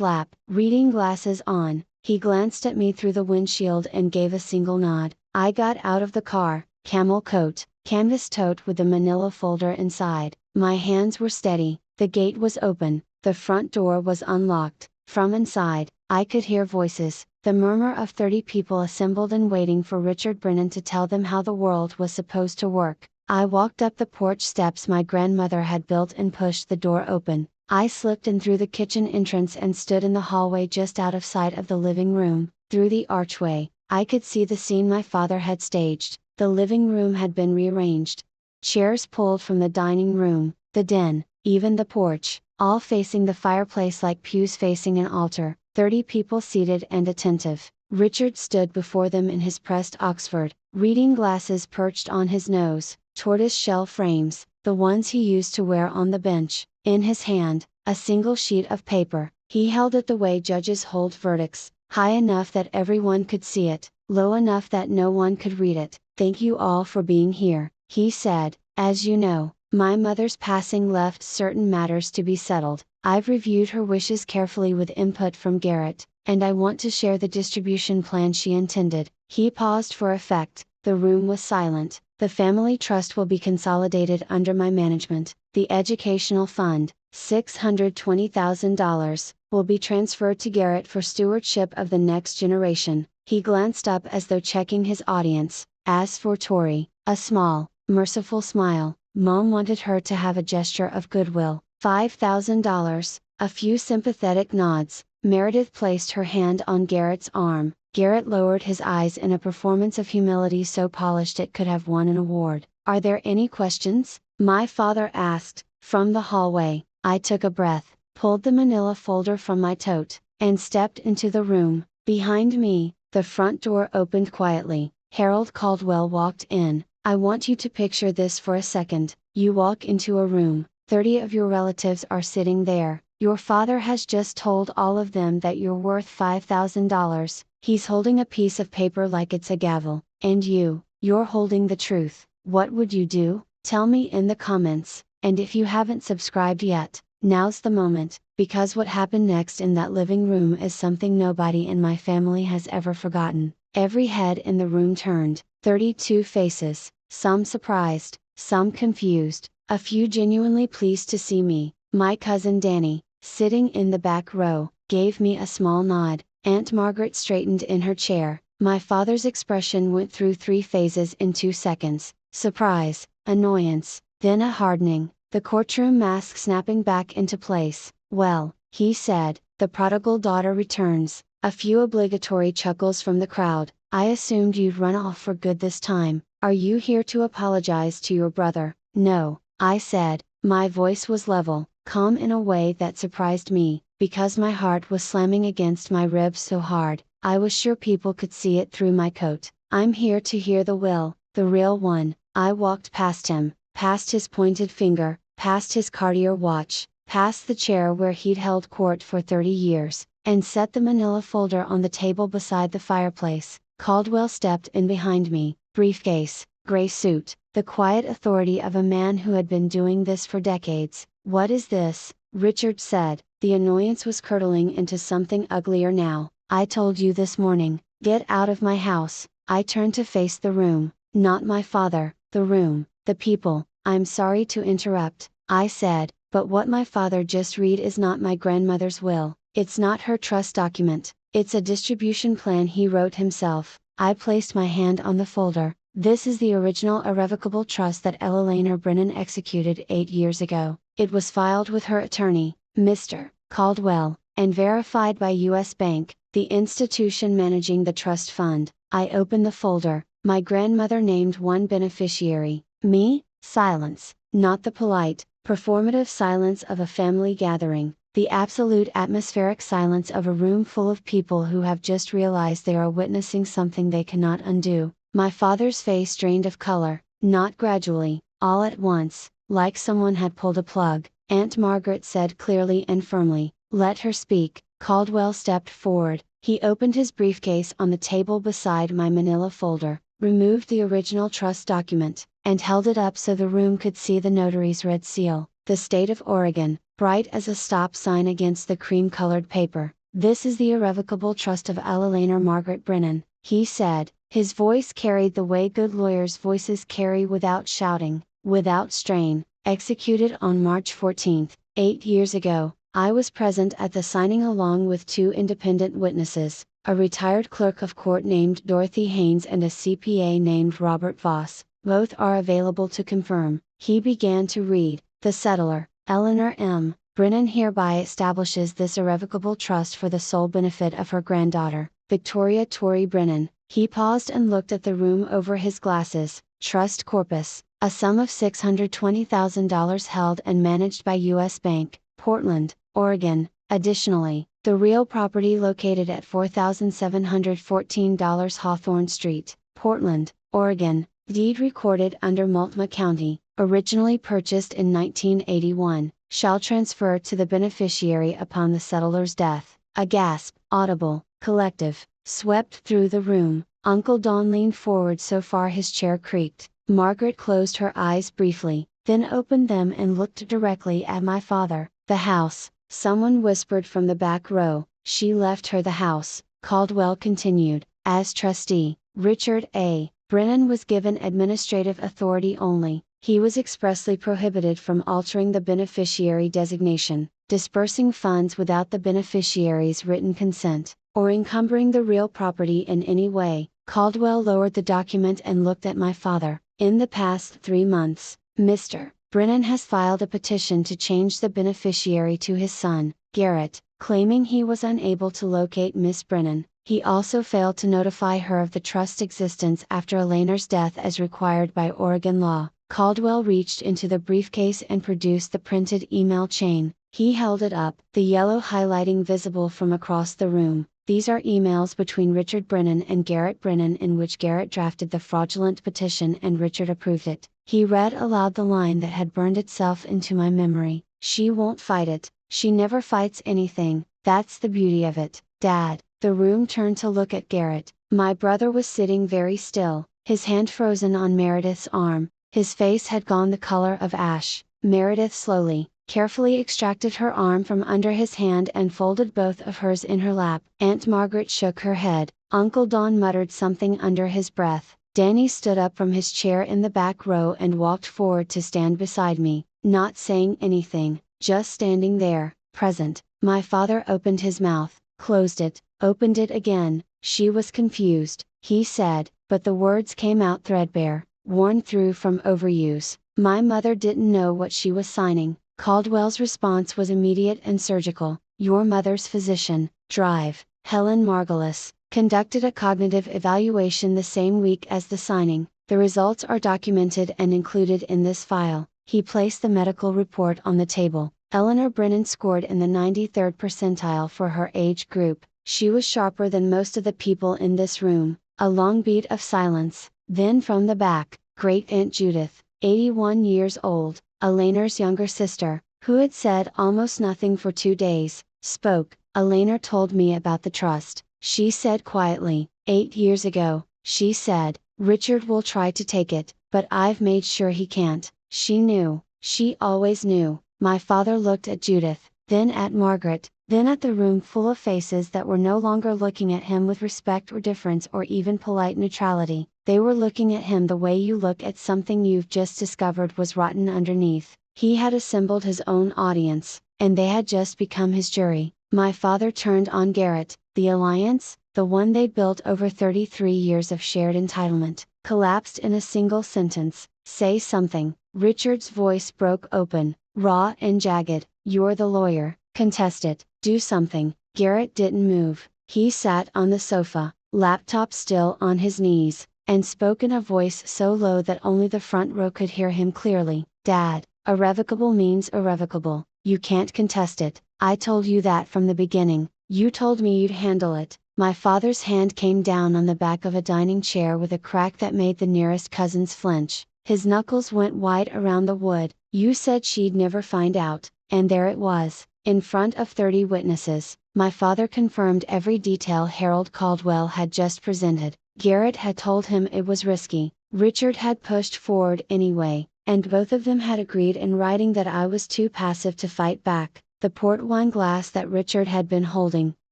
lap, reading glasses on. He glanced at me through the windshield and gave a single nod. I got out of the car, camel coat, canvas tote with the manila folder inside. My hands were steady, the gate was open, the front door was unlocked. From inside, I could hear voices, the murmur of 30 people assembled and waiting for Richard Brennan to tell them how the world was supposed to work. I walked up the porch steps my grandmother had built and pushed the door open. I slipped in through the kitchen entrance and stood in the hallway just out of sight of the living room. Through the archway, I could see the scene my father had staged. The living room had been rearranged. Chairs pulled from the dining room, the den, even the porch, all facing the fireplace like pews facing an altar. 30 people seated and attentive. Richard stood before them in his pressed Oxford, reading glasses perched on his nose, tortoise shell frames, the ones he used to wear on the bench. In his hand, a single sheet of paper. He held it the way judges hold verdicts, high enough that everyone could see it, low enough that no one could read it. Thank you all for being here, he said. As you know, my mother's passing left certain matters to be settled. I've reviewed her wishes carefully with input from Garrett, and I want to share the distribution plan she intended. He paused for effect. The room was silent. The family trust will be consolidated under my management. The educational fund, $620,000, will be transferred to Garrett for stewardship of the next generation. He glanced up as though checking his audience. As for Tori, a small, merciful smile. Mom wanted her to have a gesture of goodwill. $5,000, a few sympathetic nods. Meredith placed her hand on Garrett's arm. Garrett lowered his eyes in a performance of humility so polished it could have won an award. Are there any questions? My father asked, from the hallway. I took a breath, pulled the manila folder from my tote, and stepped into the room. Behind me, the front door opened quietly. Harold Caldwell walked in. I want you to picture this for a second. You walk into a room, 30 of your relatives are sitting there. Your father has just told all of them that you're worth $5,000. He's holding a piece of paper like it's a gavel, and you're holding the truth. What would you do? Tell me in the comments, and if you haven't subscribed yet, now's the moment, because what happened next in that living room is something nobody in my family has ever forgotten. Every head in the room turned, 32 faces, some surprised, some confused, a few genuinely pleased to see me. My cousin Danny, sitting in the back row, gave me a small nod. Aunt Margaret straightened in her chair. My father's expression went through 3 phases in 2 seconds: surprise, annoyance, then a hardening, the courtroom mask snapping back into place. Well, he said, the prodigal daughter returns. A few obligatory chuckles from the crowd. I assumed you'd run off for good this time. Are you here to apologize to your brother? No, I said. My voice was level, calm in a way that surprised me, because my heart was slamming against my ribs so hard, I was sure people could see it through my coat. I'm here to hear the will, the real one. I walked past him, past his pointed finger, past his Cartier watch, past the chair where he'd held court for 30 years, and set the manila folder on the table beside the fireplace. Caldwell stepped in behind me, briefcase, gray suit, the quiet authority of a man who had been doing this for decades. What is this? Richard said. The annoyance was curdling into something uglier now. I told you this morning, get out of my house. I turned to face the room, not my father, the room, the people. I'm sorry to interrupt, I said, but what my father just read is not my grandmother's will. It's not her trust document, it's a distribution plan he wrote himself. I placed my hand on the folder. This is the original irrevocable trust that Eleanor Brennan executed 8 years ago. It was filed with her attorney, Mr. Caldwell, and verified by U.S. Bank, the institution managing the trust fund. I opened the folder. My grandmother named one beneficiary, me. Silence, not the polite, performative silence of a family gathering, the absolute atmospheric silence of a room full of people who have just realized they are witnessing something they cannot undo. My father's face drained of color, not gradually, all at once, like someone had pulled a plug. Aunt Margaret said clearly and firmly, "Let her speak." Caldwell stepped forward. He opened his briefcase on the table beside my manila folder, removed the original trust document, and held it up so the room could see the notary's red seal, the state of Oregon, bright as a stop sign against the cream-colored paper. "This is the irrevocable trust of Eleanor Margaret Brennan," he said. His voice carried the way good lawyers' voices carry, without shouting, without strain. "Executed on March 14, 8 years ago. I was present at the signing along with 2 independent witnesses, a retired clerk of court named Dorothy Haynes and a CPA named Robert Voss. Both are available to confirm." He began to read. "The settlor, Eleanor M. Brennan, hereby establishes this irrevocable trust for the sole benefit of her granddaughter, Victoria Torrey Brennan." He paused and looked at the room over his glasses. "Trust corpus, a sum of $620,000 held and managed by U.S. Bank, Portland, Oregon. Additionally, the real property located at $4,714 Hawthorne Street, Portland, Oregon, deed recorded under Multnomah County, originally purchased in 1981, shall transfer to the beneficiary upon the settlor's death." A gasp, audible, collective, swept through the room. Uncle Don leaned forward so far his chair creaked. Margaret closed her eyes briefly, then opened them and looked directly at my father. "The house," someone whispered from the back row. "She left her the house," Caldwell continued. "As trustee, Richard A. Brennan was given administrative authority only. He was expressly prohibited from altering the beneficiary designation, dispersing funds without the beneficiary's written consent, or encumbering the real property in any way." Caldwell lowered the document and looked at my father. "In the past 3 months, Mr. Brennan has filed a petition to change the beneficiary to his son, Garrett, claiming he was unable to locate Miss Brennan. He also failed to notify her of the trust's existence after Eleanor's death as required by Oregon law." Caldwell reached into the briefcase and produced the printed email chain. He held it up, the yellow highlighting visible from across the room. "These are emails between Richard Brennan and Garrett Brennan in which Garrett drafted the fraudulent petition and Richard approved it." He read aloud the line that had burned itself into my memory. "She won't fight it, she never fights anything, that's the beauty of it, Dad." The room turned to look at Garrett. My brother was sitting very still, his hand frozen on Meredith's arm. His face had gone the color of ash. Meredith slowly, carefully extracted her arm from under his hand and folded both of hers in her lap. Aunt Margaret shook her head. Uncle Don muttered something under his breath. Danny stood up from his chair in the back row and walked forward to stand beside me, not saying anything, just standing there, present. My father opened his mouth, closed it, opened it again. "She was confused," he said, but the words came out threadbare, worn through from overuse. "My mother didn't know what she was signing." Caldwell's response was immediate and surgical. "Your mother's physician, Drive, Helen Margulis, conducted a cognitive evaluation the same week as the signing. The results are documented and included in this file." He placed the medical report on the table. Eleanor Brennan scored in the 93rd percentile for her age group. She was sharper than most of the people in this room. A long beat of silence. Then from the back, Great Aunt Judith, 81 years old, Eleanor's younger sister, who had said almost nothing for 2 days, spoke. "Eleanor told me about the trust," she said quietly. "8 years ago, she said, Richard will try to take it, but I've made sure he can't." She knew, she always knew. My father looked at Judith, then at Margaret, then at the room full of faces that were no longer looking at him with respect or deference or even polite neutrality. They were looking at him the way you look at something you've just discovered was rotten underneath. He had assembled his own audience, and they had just become his jury. My father turned on Garrett. "The alliance, the one they'd built over 33 years of shared entitlement, collapsed in a single sentence. Say something. Richard's voice broke open, raw and jagged. You're the lawyer, contest it, do something. Garrett didn't move. He sat on the sofa, laptop still on his knees, and spoke in a voice so low that only the front row could hear him clearly. Dad, irrevocable means irrevocable. You can't contest it. I told you that from the beginning. You told me you'd handle it. My father's hand came down on the back of a dining chair with a crack that made the nearest cousins flinch. His knuckles went wide around the wood. You said she'd never find out, and there it was, in front of 30 witnesses. My father confirmed every detail Harold Caldwell had just presented. Garrett had told him it was risky. Richard had pushed forward anyway, and both of them had agreed in writing that I was too passive to fight back. The port wine glass that Richard had been holding,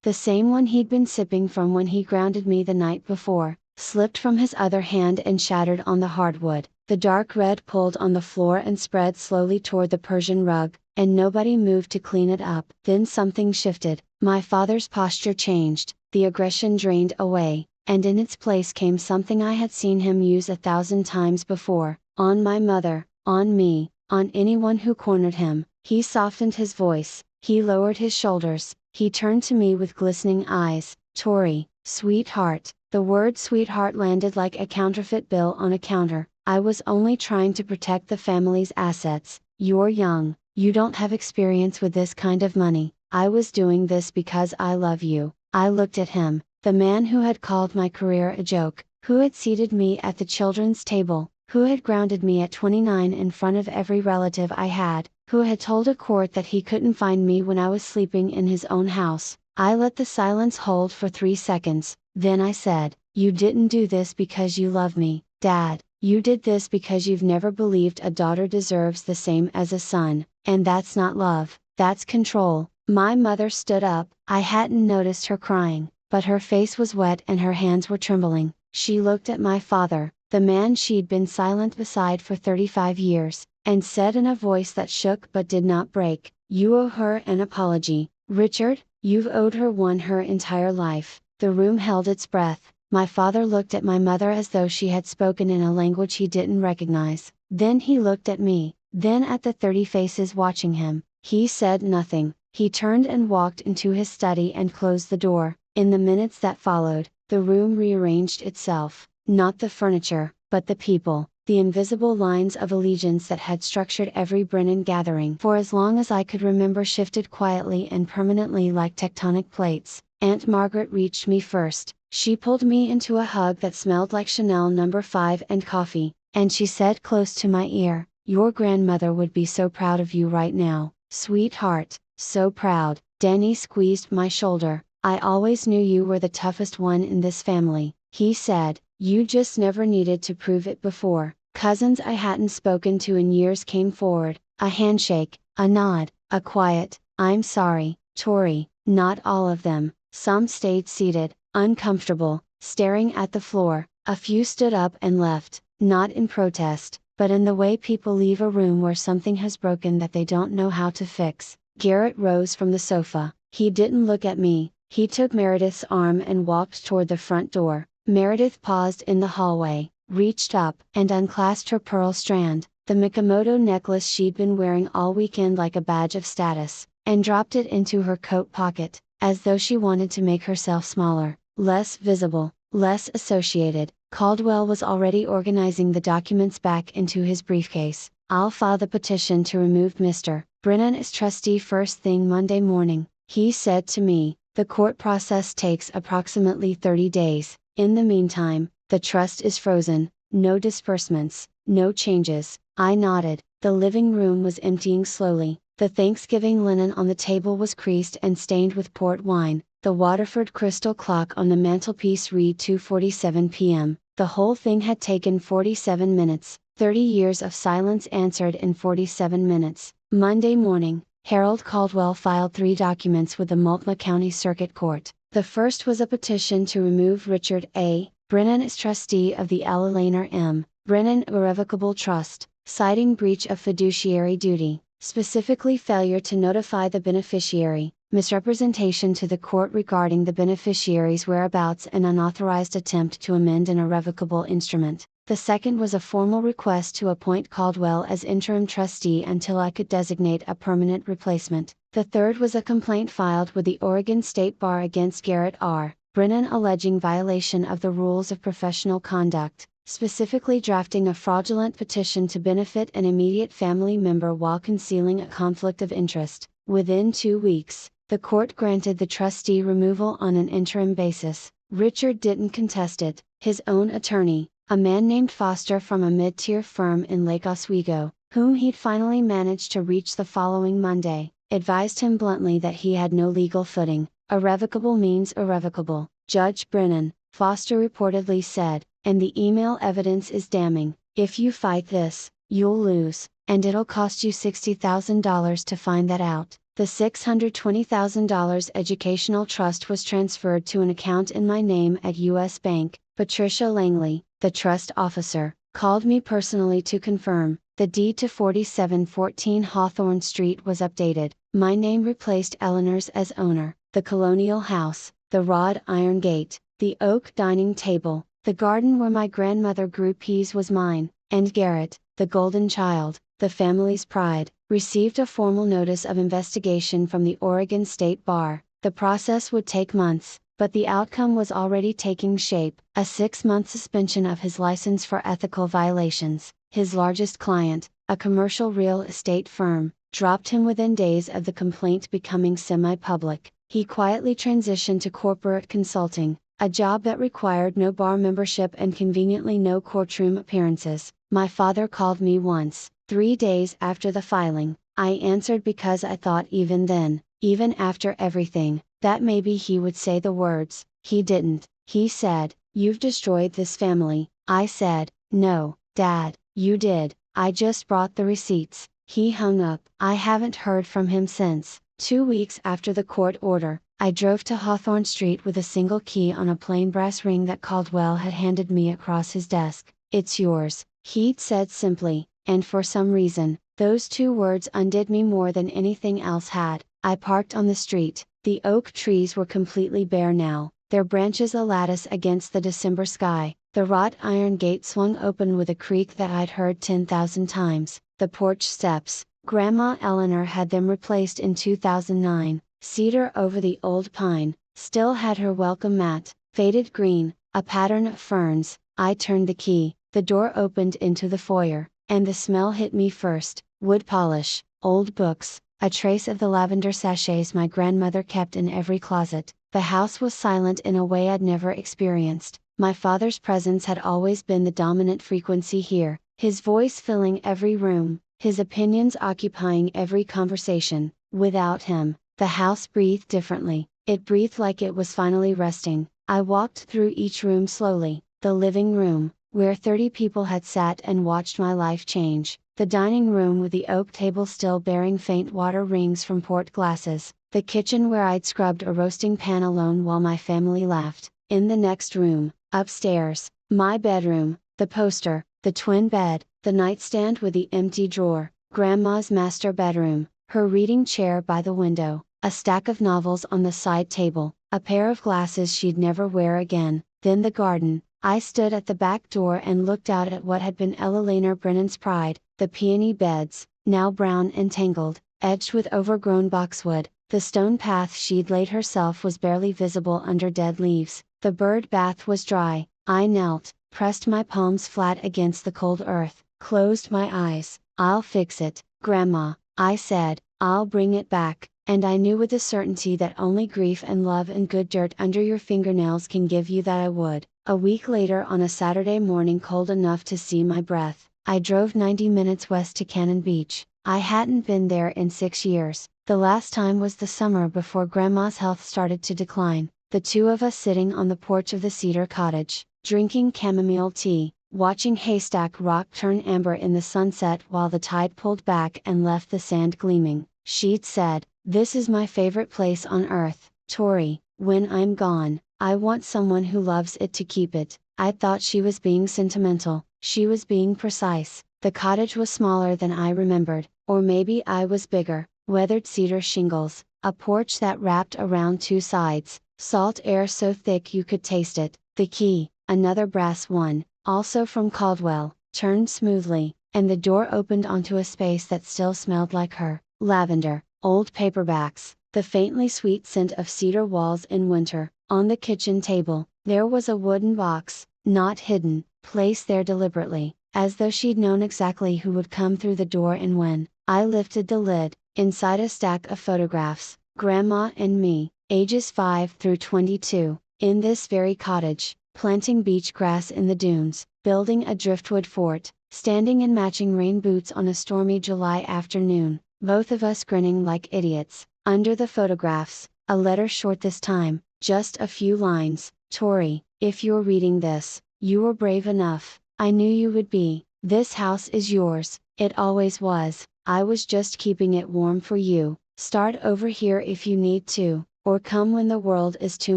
the same one he'd been sipping from when he grounded me the night before, slipped from his other hand and shattered on the hardwood. The dark red pulled on the floor and spread slowly toward the Persian rug, and nobody moved to clean it up. Then something shifted. My father's posture changed, the aggression drained away, and in its place came something I had seen him use 1,000 times before, on my mother, on me, on anyone who cornered him. He softened his voice, he lowered his shoulders, he turned to me with glistening eyes. Tori, sweetheart. The word sweetheart landed like a counterfeit bill on a counter. I was only trying to protect the family's assets. You're young, you don't have experience with this kind of money. I was doing this because I love you. I looked at him, the man who had called my career a joke, who had seated me at the children's table, who had grounded me at 29 in front of every relative I had, who had told a court that he couldn't find me when I was sleeping in his own house. I let the silence hold for 3 seconds, then I said, you didn't do this because you love me, Dad. You did this because you've never believed a daughter deserves the same as a son, and that's not love, that's control. My mother stood up. I hadn't noticed her crying, but her face was wet and her hands were trembling. She looked at my father, the man she'd been silent beside for 35 years, and said in a voice that shook but did not break, you owe her an apology, Richard, you've owed her one her entire life. The room held its breath. My father looked at my mother as though she had spoken in a language he didn't recognize. Then he looked at me, then at the 30 faces watching him. He said nothing. He turned and walked into his study and closed the door. In the minutes that followed, the room rearranged itself, not the furniture, but the people, the invisible lines of allegiance that had structured every Brennan gathering for as long as I could remember shifted quietly and permanently like tectonic plates. Aunt Margaret reached me first. She pulled me into a hug that smelled like Chanel No. 5 and coffee, and she said close to my ear, your grandmother would be so proud of you right now, sweetheart, so proud. Danny squeezed my shoulder. I always knew you were the toughest one in this family, he said, you just never needed to prove it before. Cousins I hadn't spoken to in years came forward, a handshake, a nod, a quiet, I'm sorry, Tori. Not all of them. Some stayed seated, uncomfortable, staring at the floor. A few stood up and left, not in protest, but in the way people leave a room where something has broken that they don't know how to fix. Garrett rose from the sofa. He didn't look at me. He took Meredith's arm and walked toward the front door. Meredith paused in the hallway, reached up and unclasped her pearl strand, the Mikimoto necklace she'd been wearing all weekend like a badge of status, and dropped it into her coat pocket, as though she wanted to make herself smaller, less visible, less associated. Caldwell was already organizing the documents back into his briefcase. I'll file the petition to remove Mr. Brennan as trustee first thing Monday morning, he said to me. The court process takes approximately 30 days. In the meantime, the trust is frozen, no disbursements, no changes. I nodded. The living room was emptying slowly. The Thanksgiving linen on the table was creased and stained with port wine. The Waterford crystal clock on the mantelpiece read 2:47 p.m. The whole thing had taken 47 minutes. 30 years of silence answered in 47 minutes. Monday morning, Harold Caldwell filed 3 documents with the Multnomah County Circuit Court. The first was a petition to remove Richard A. Brennan as trustee of the Ella Laner M. Brennan Irrevocable Trust, citing breach of fiduciary duty, specifically failure to notify the beneficiary. misrepresentation to the court regarding the beneficiary's whereabouts, and unauthorized attempt to amend an irrevocable instrument. The second was a formal request to appoint Caldwell as interim trustee until I could designate a permanent replacement. The third was a complaint filed with the Oregon State Bar against Garrett R. Brennan alleging violation of the rules of professional conduct, specifically drafting a fraudulent petition to benefit an immediate family member while concealing a conflict of interest. Within 2 weeks, the court granted the trustee removal on an interim basis. Richard didn't contest it. His own attorney, a man named Foster from a mid-tier firm in Lake Oswego, whom he'd finally managed to reach the following Monday, advised him bluntly that he had no legal footing. Irrevocable means irrevocable, Judge Brennan, Foster reportedly said, and the email evidence is damning. If you fight this, you'll lose, and it'll cost you $60,000 to find that out. The $620,000 educational trust was transferred to an account in my name at U.S. Bank. Patricia Langley, the trust officer, called me personally to confirm. The deed to 4714 Hawthorne Street was updated. My name replaced Eleanor's as owner. The colonial house, the wrought iron gate, the oak dining table, the garden where my grandmother grew peas was mine, and Garrett, the golden child, the family's pride, received a formal notice of investigation from the Oregon State Bar. The process would take months, but the outcome was already taking shape: a 6-month suspension of his license for ethical violations. His largest client, a commercial real estate firm, dropped him within days of the complaint becoming semi-public. He quietly transitioned to corporate consulting, a job that required no bar membership and conveniently no courtroom appearances. My father called me once, 3 days after the filing. I answered because I thought even then, even after everything, that maybe he would say the words. He didn't. He said, "You've destroyed this family." I said, "No, Dad, you did. I just brought the receipts." He hung up. I haven't heard from him since. 2 weeks after the court order, I drove to Hawthorne Street with a single key on a plain brass ring that Caldwell had handed me across his desk. "It's yours," he'd said simply, and for some reason, those 2 words undid me more than anything else had. I parked on the street. The oak trees were completely bare now, their branches a lattice against the December sky. The wrought iron gate swung open with a creak that I'd heard 10,000 times. The porch steps, Grandma Eleanor had them replaced in 2009, cedar over the old pine, still had her welcome mat, faded green, a pattern of ferns. I turned the key, the door opened into the foyer, and the smell hit me first: wood polish, old books, a trace of the lavender sachets my grandmother kept in every closet. The house was silent in a way I'd never experienced. My father's presence had always been the dominant frequency here, his voice filling every room, his opinions occupying every conversation. Without him, the house breathed differently. It breathed like it was finally resting. I walked through each room slowly: the living room, where 30 people had sat and watched my life change; the dining room with the oak table still bearing faint water rings from port glasses; the kitchen where I'd scrubbed a roasting pan alone while my family laughed. In the next room, upstairs, my bedroom, the poster, the twin bed, the nightstand with the empty drawer, Grandma's master bedroom, her reading chair by the window, a stack of novels on the side table, a pair of glasses she'd never wear again. Then the garden. I stood at the back door and looked out at what had been Ella Brennan's pride: the peony beds, now brown and tangled, edged with overgrown boxwood; the stone path she'd laid herself was barely visible under dead leaves; the bird bath was dry. I knelt, pressed my palms flat against the cold earth, closed my eyes. "I'll fix it, Grandma," I said, "I'll bring it back." And I knew with a certainty that only grief and love and good dirt under your fingernails can give you that I would. A week later, on a Saturday morning cold enough to see my breath, I drove 90 minutes west to Cannon Beach. I hadn't been there in 6 years. The last time was the summer before Grandma's health started to decline. The 2 of us sitting on the porch of the cedar cottage, drinking chamomile tea, watching Haystack Rock turn amber in the sunset while the tide pulled back and left the sand gleaming. She'd said, "This is my favorite place on earth, Tori. When I'm gone, I want someone who loves it to keep it." I thought she was being sentimental. She was being precise. The cottage was smaller than I remembered, or maybe I was bigger: weathered cedar shingles, a porch that wrapped around two sides, salt air so thick you could taste it, the key, another brass one, also from Caldwell, turned smoothly, and the door opened onto a space that still smelled like her, lavender, old paperbacks, the faintly sweet scent of cedar walls in winter. On the kitchen table, there was a wooden box, not hidden, placed there deliberately, as though she'd known exactly who would come through the door and when. I lifted the lid, inside a stack of photographs, Grandma and me, ages 5 through 22, in this very cottage, planting beach grass in the dunes, building a driftwood fort, standing in matching rain boots on a stormy July afternoon, both of us grinning like idiots. Under the photographs, a letter short this time, just a few lines. Tori, if you're reading this, you were brave enough, I knew you would be. This house is yours, it always was, I was just keeping it warm for you. Start over here if you need to, or come when the world is too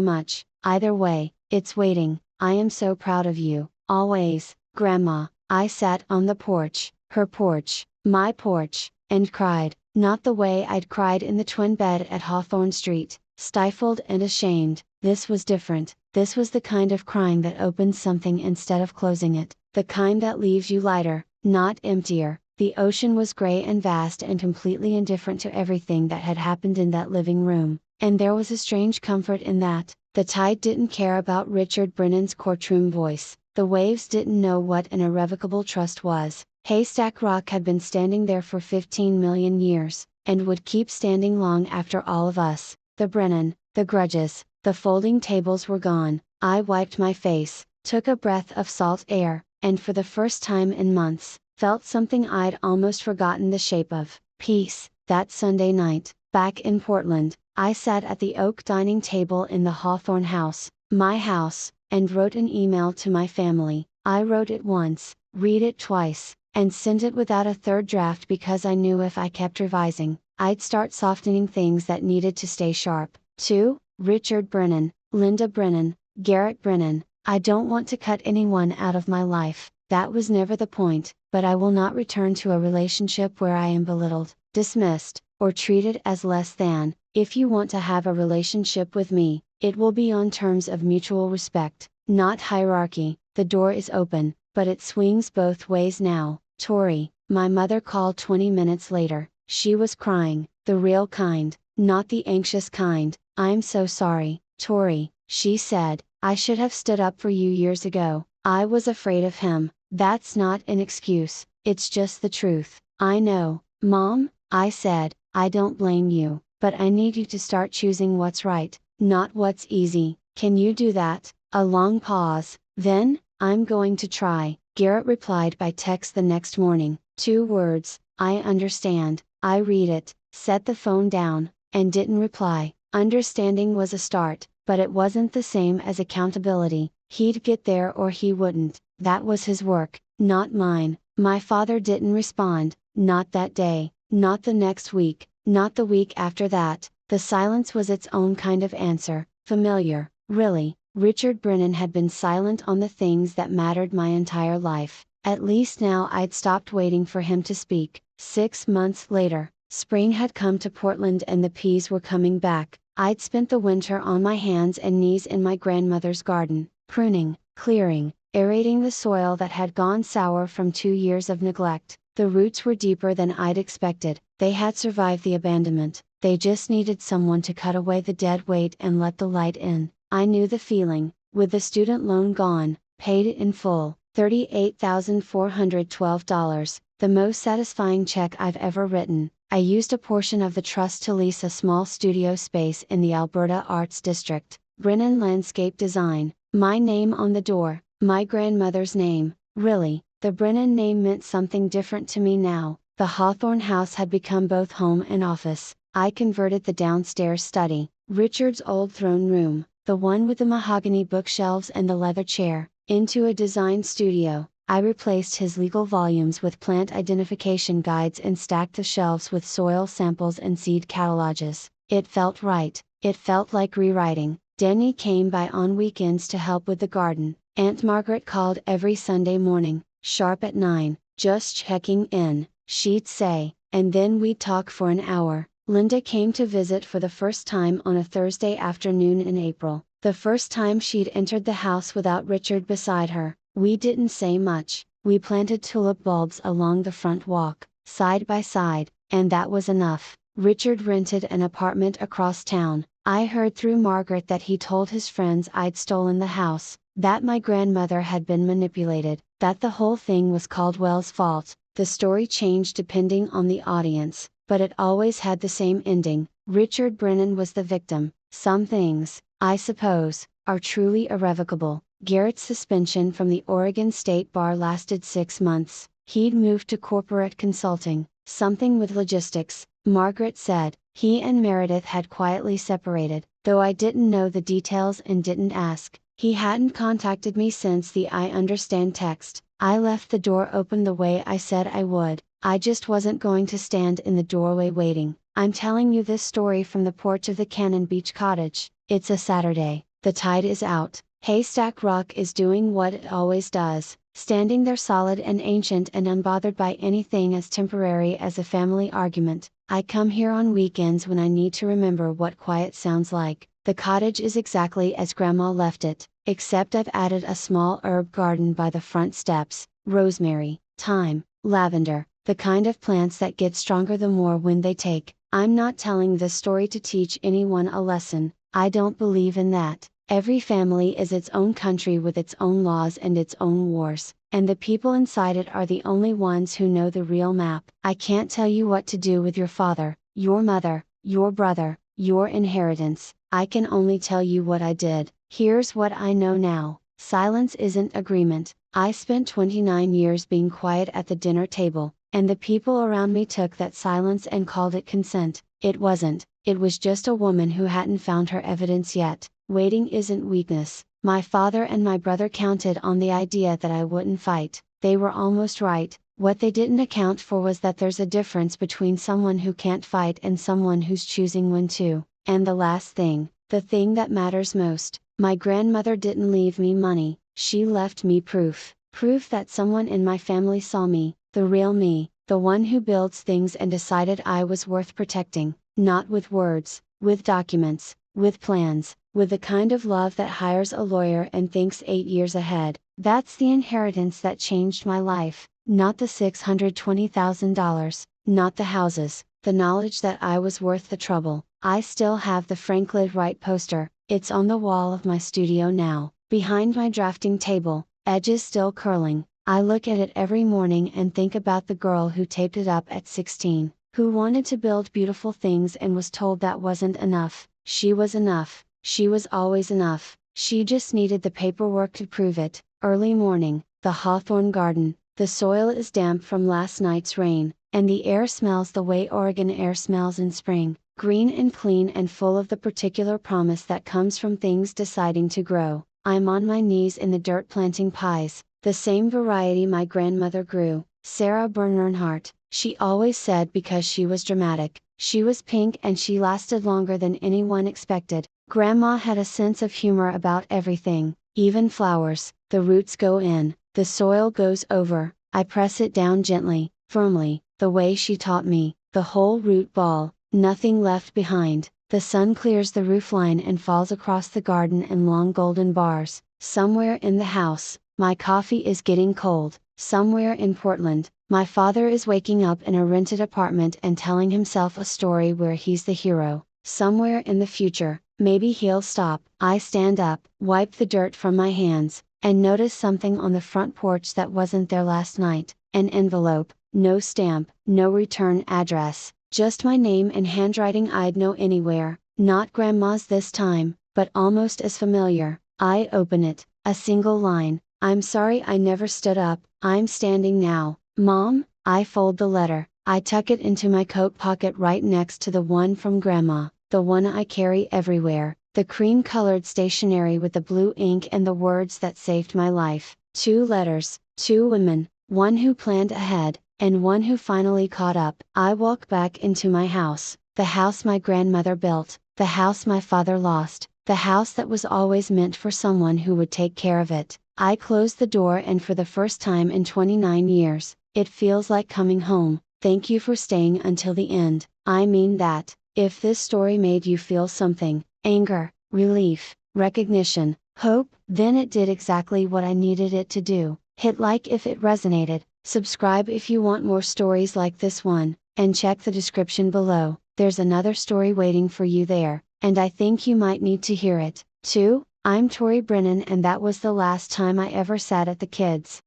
much. Either way, it's waiting. I am so proud of you, always, Grandma. I sat on the porch, her porch, my porch, and cried, not the way I'd cried in the twin bed at Hawthorne Street, stifled and ashamed. This was different. This was the kind of crying that opens something instead of closing it, the kind that leaves you lighter, not emptier. The ocean was gray and vast and completely indifferent to everything that had happened in that living room, and there was a strange comfort in that. The tide didn't care about Richard Brennan's courtroom voice, the waves didn't know what an irrevocable trust was. Haystack Rock had been standing there for 15 million years, and would keep standing long after all of us. The Brennan, the grudges, the folding tables were gone. I wiped my face, took a breath of salt air, and for the first time in months, felt something I'd almost forgotten the shape of: peace. That Sunday night, back in Portland, I sat at the oak dining table in the Hawthorne house, my house, and wrote an email to my family. I wrote it once, read it twice, and sent it without a third draft because I knew if I kept revising, I'd start softening things that needed to stay sharp. To Richard Brennan, Linda Brennan, Garrett Brennan, I don't want to cut anyone out of my life, that was never the point, but I will not return to a relationship where I am belittled, dismissed, or treated as less than. If you want to have a relationship with me, it will be on terms of mutual respect, not hierarchy. The door is open, but it swings both ways now. Tori, my mother called 20 minutes later. She was crying, the real kind, not the anxious kind. I'm so sorry, Tori, she said, I should have stood up for you years ago. I was afraid of him. That's not an excuse, it's just the truth. I know, Mom, I said, I don't blame you, but I need you to start choosing what's right, not what's easy. Can you do that? A long pause, then, I'm going to try. Garrett replied by text the next morning, 2 words, I understand. I read it, set the phone down, and didn't reply. Understanding was a start, but it wasn't the same as accountability. He'd get there or he wouldn't. That was his work, not mine. My father didn't respond, not that day, not the next week, not the week after that. The silence was its own kind of answer, familiar, really. Richard Brennan had been silent on the things that mattered my entire life. At least now I'd stopped waiting for him to speak. 6 months later, spring had come to Portland and the peas were coming back. I'd spent the winter on my hands and knees in my grandmother's garden, pruning, clearing, aerating the soil that had gone sour from 2 years of neglect. The roots were deeper than I'd expected. They had survived the abandonment. They just needed someone to cut away the dead weight and let the light in. I knew the feeling, with the student loan gone, paid it in full, $38,412, the most satisfying check I've ever written. I used a portion of the trust to lease a small studio space in the Alberta Arts District. Brennan Landscape Design, my name on the door, my grandmother's name. Really, the Brennan name meant something different to me now. The Hawthorne house had become both home and office. I converted the downstairs study, Richard's old throne room, the one with the mahogany bookshelves and the leather chair, into a design studio. I replaced his legal volumes with plant identification guides and stacked the shelves with soil samples and seed catalogs. It felt right, it felt like rewriting. Denny came by on weekends to help with the garden. Aunt Margaret called every Sunday morning, sharp at 9, just checking in, she'd say, and then we'd talk for an hour. Linda came to visit for the first time on a Thursday afternoon in April, the first time she'd entered the house without Richard beside her. We didn't say much, we planted tulip bulbs along the front walk, side by side, and that was enough. Richard rented an apartment across town. I heard through Margaret that he told his friends I'd stolen the house, that my grandmother had been manipulated, that the whole thing was Caldwell's fault. The story changed depending on the audience, but it always had the same ending. Richard Brennan was the victim. Some things, I suppose, are truly irrevocable. Garrett's suspension from the Oregon State Bar lasted 6 months. He'd moved to corporate consulting, something with logistics, Margaret said. He and Meredith had quietly separated, though I didn't know the details and didn't ask. He hadn't contacted me since the I understand text. I left the door open the way I said I would. I just wasn't going to stand in the doorway waiting. I'm telling you this story from the porch of the Cannon Beach cottage. It's a Saturday, the tide is out. Haystack Rock is doing what it always does, standing there solid and ancient and unbothered by anything as temporary as a family argument. I come here on weekends when I need to remember what quiet sounds like. The cottage is exactly as Grandma left it, except I've added a small herb garden by the front steps, rosemary, thyme, lavender, the kind of plants that get stronger the more wind they take. I'm not telling this story to teach anyone a lesson, I don't believe in that. Every family is its own country with its own laws and its own wars, and the people inside it are the only ones who know the real map. I can't tell you what to do with your father, your mother, your brother, your inheritance. I can only tell you what I did. Here's what I know now. Silence isn't agreement. I spent 29 years being quiet at the dinner table, and the people around me took that silence and called it consent. It wasn't, it was just a woman who hadn't found her evidence yet. Waiting isn't weakness. My father and my brother counted on the idea that I wouldn't fight. They were almost right. What they didn't account for was that there's a difference between someone who can't fight and someone who's choosing when to. And the last thing, the thing that matters most, my grandmother didn't leave me money, she left me proof. Proof that someone in my family saw me, the real me, the one who builds things, and decided I was worth protecting, not with words, with documents, with plans, with the kind of love that hires a lawyer and thinks 8 years ahead. That's the inheritance that changed my life, not the $620,000, not the houses, the knowledge that I was worth the trouble. I still have the Frank Lloyd Wright poster, it's on the wall of my studio now, behind my drafting table, edges still curling. I look at it every morning and think about the girl who taped it up at 16, who wanted to build beautiful things and was told that wasn't enough. She was enough. She was always enough, she just needed the paperwork to prove it. Early morning, the hawthorn garden, the soil is damp from last night's rain, and the air smells the way Oregon air smells in spring, green and clean and full of the particular promise that comes from things deciding to grow. I'm on my knees in the dirt planting pies, the same variety my grandmother grew, Sarah Bernhardt. She always said because she was dramatic, she was pink and she lasted longer than anyone expected. Grandma had a sense of humor about everything, even flowers. The roots go in, the soil goes over, I press it down gently, firmly, the way she taught me, the whole root ball, nothing left behind. The sun clears the roofline and falls across the garden in long golden bars. Somewhere in the house, my coffee is getting cold. Somewhere in Portland, my father is waking up in a rented apartment and telling himself a story where he's the hero. Somewhere in the future, maybe he'll stop. I stand up, wipe the dirt from my hands, and notice something on the front porch that wasn't there last night. An envelope, no stamp, no return address, just my name in handwriting I'd know anywhere, not Grandma's this time, but almost as familiar. I open it, a single line, I'm sorry I never stood up, I'm standing now, Mom. I fold the letter, I tuck it into my coat pocket right next to the one from Grandma, the one I carry everywhere, the cream-colored stationery with the blue ink and the words that saved my life. 2 letters, 2 women, one who planned ahead, and one who finally caught up. I walk back into my house, the house my grandmother built, the house my father lost, the house that was always meant for someone who would take care of it. I close the door and for the first time in 29 years, it feels like coming home. Thank you for staying until the end. I mean that, if this story made you feel something, anger, relief, recognition, hope, then it did exactly what I needed it to do. Hit like if it resonated, subscribe if you want more stories like this one, and check the description below, there's another story waiting for you there, and I think you might need to hear it, too. I'm Tori Brennan and that was the last time I ever sat at the kids'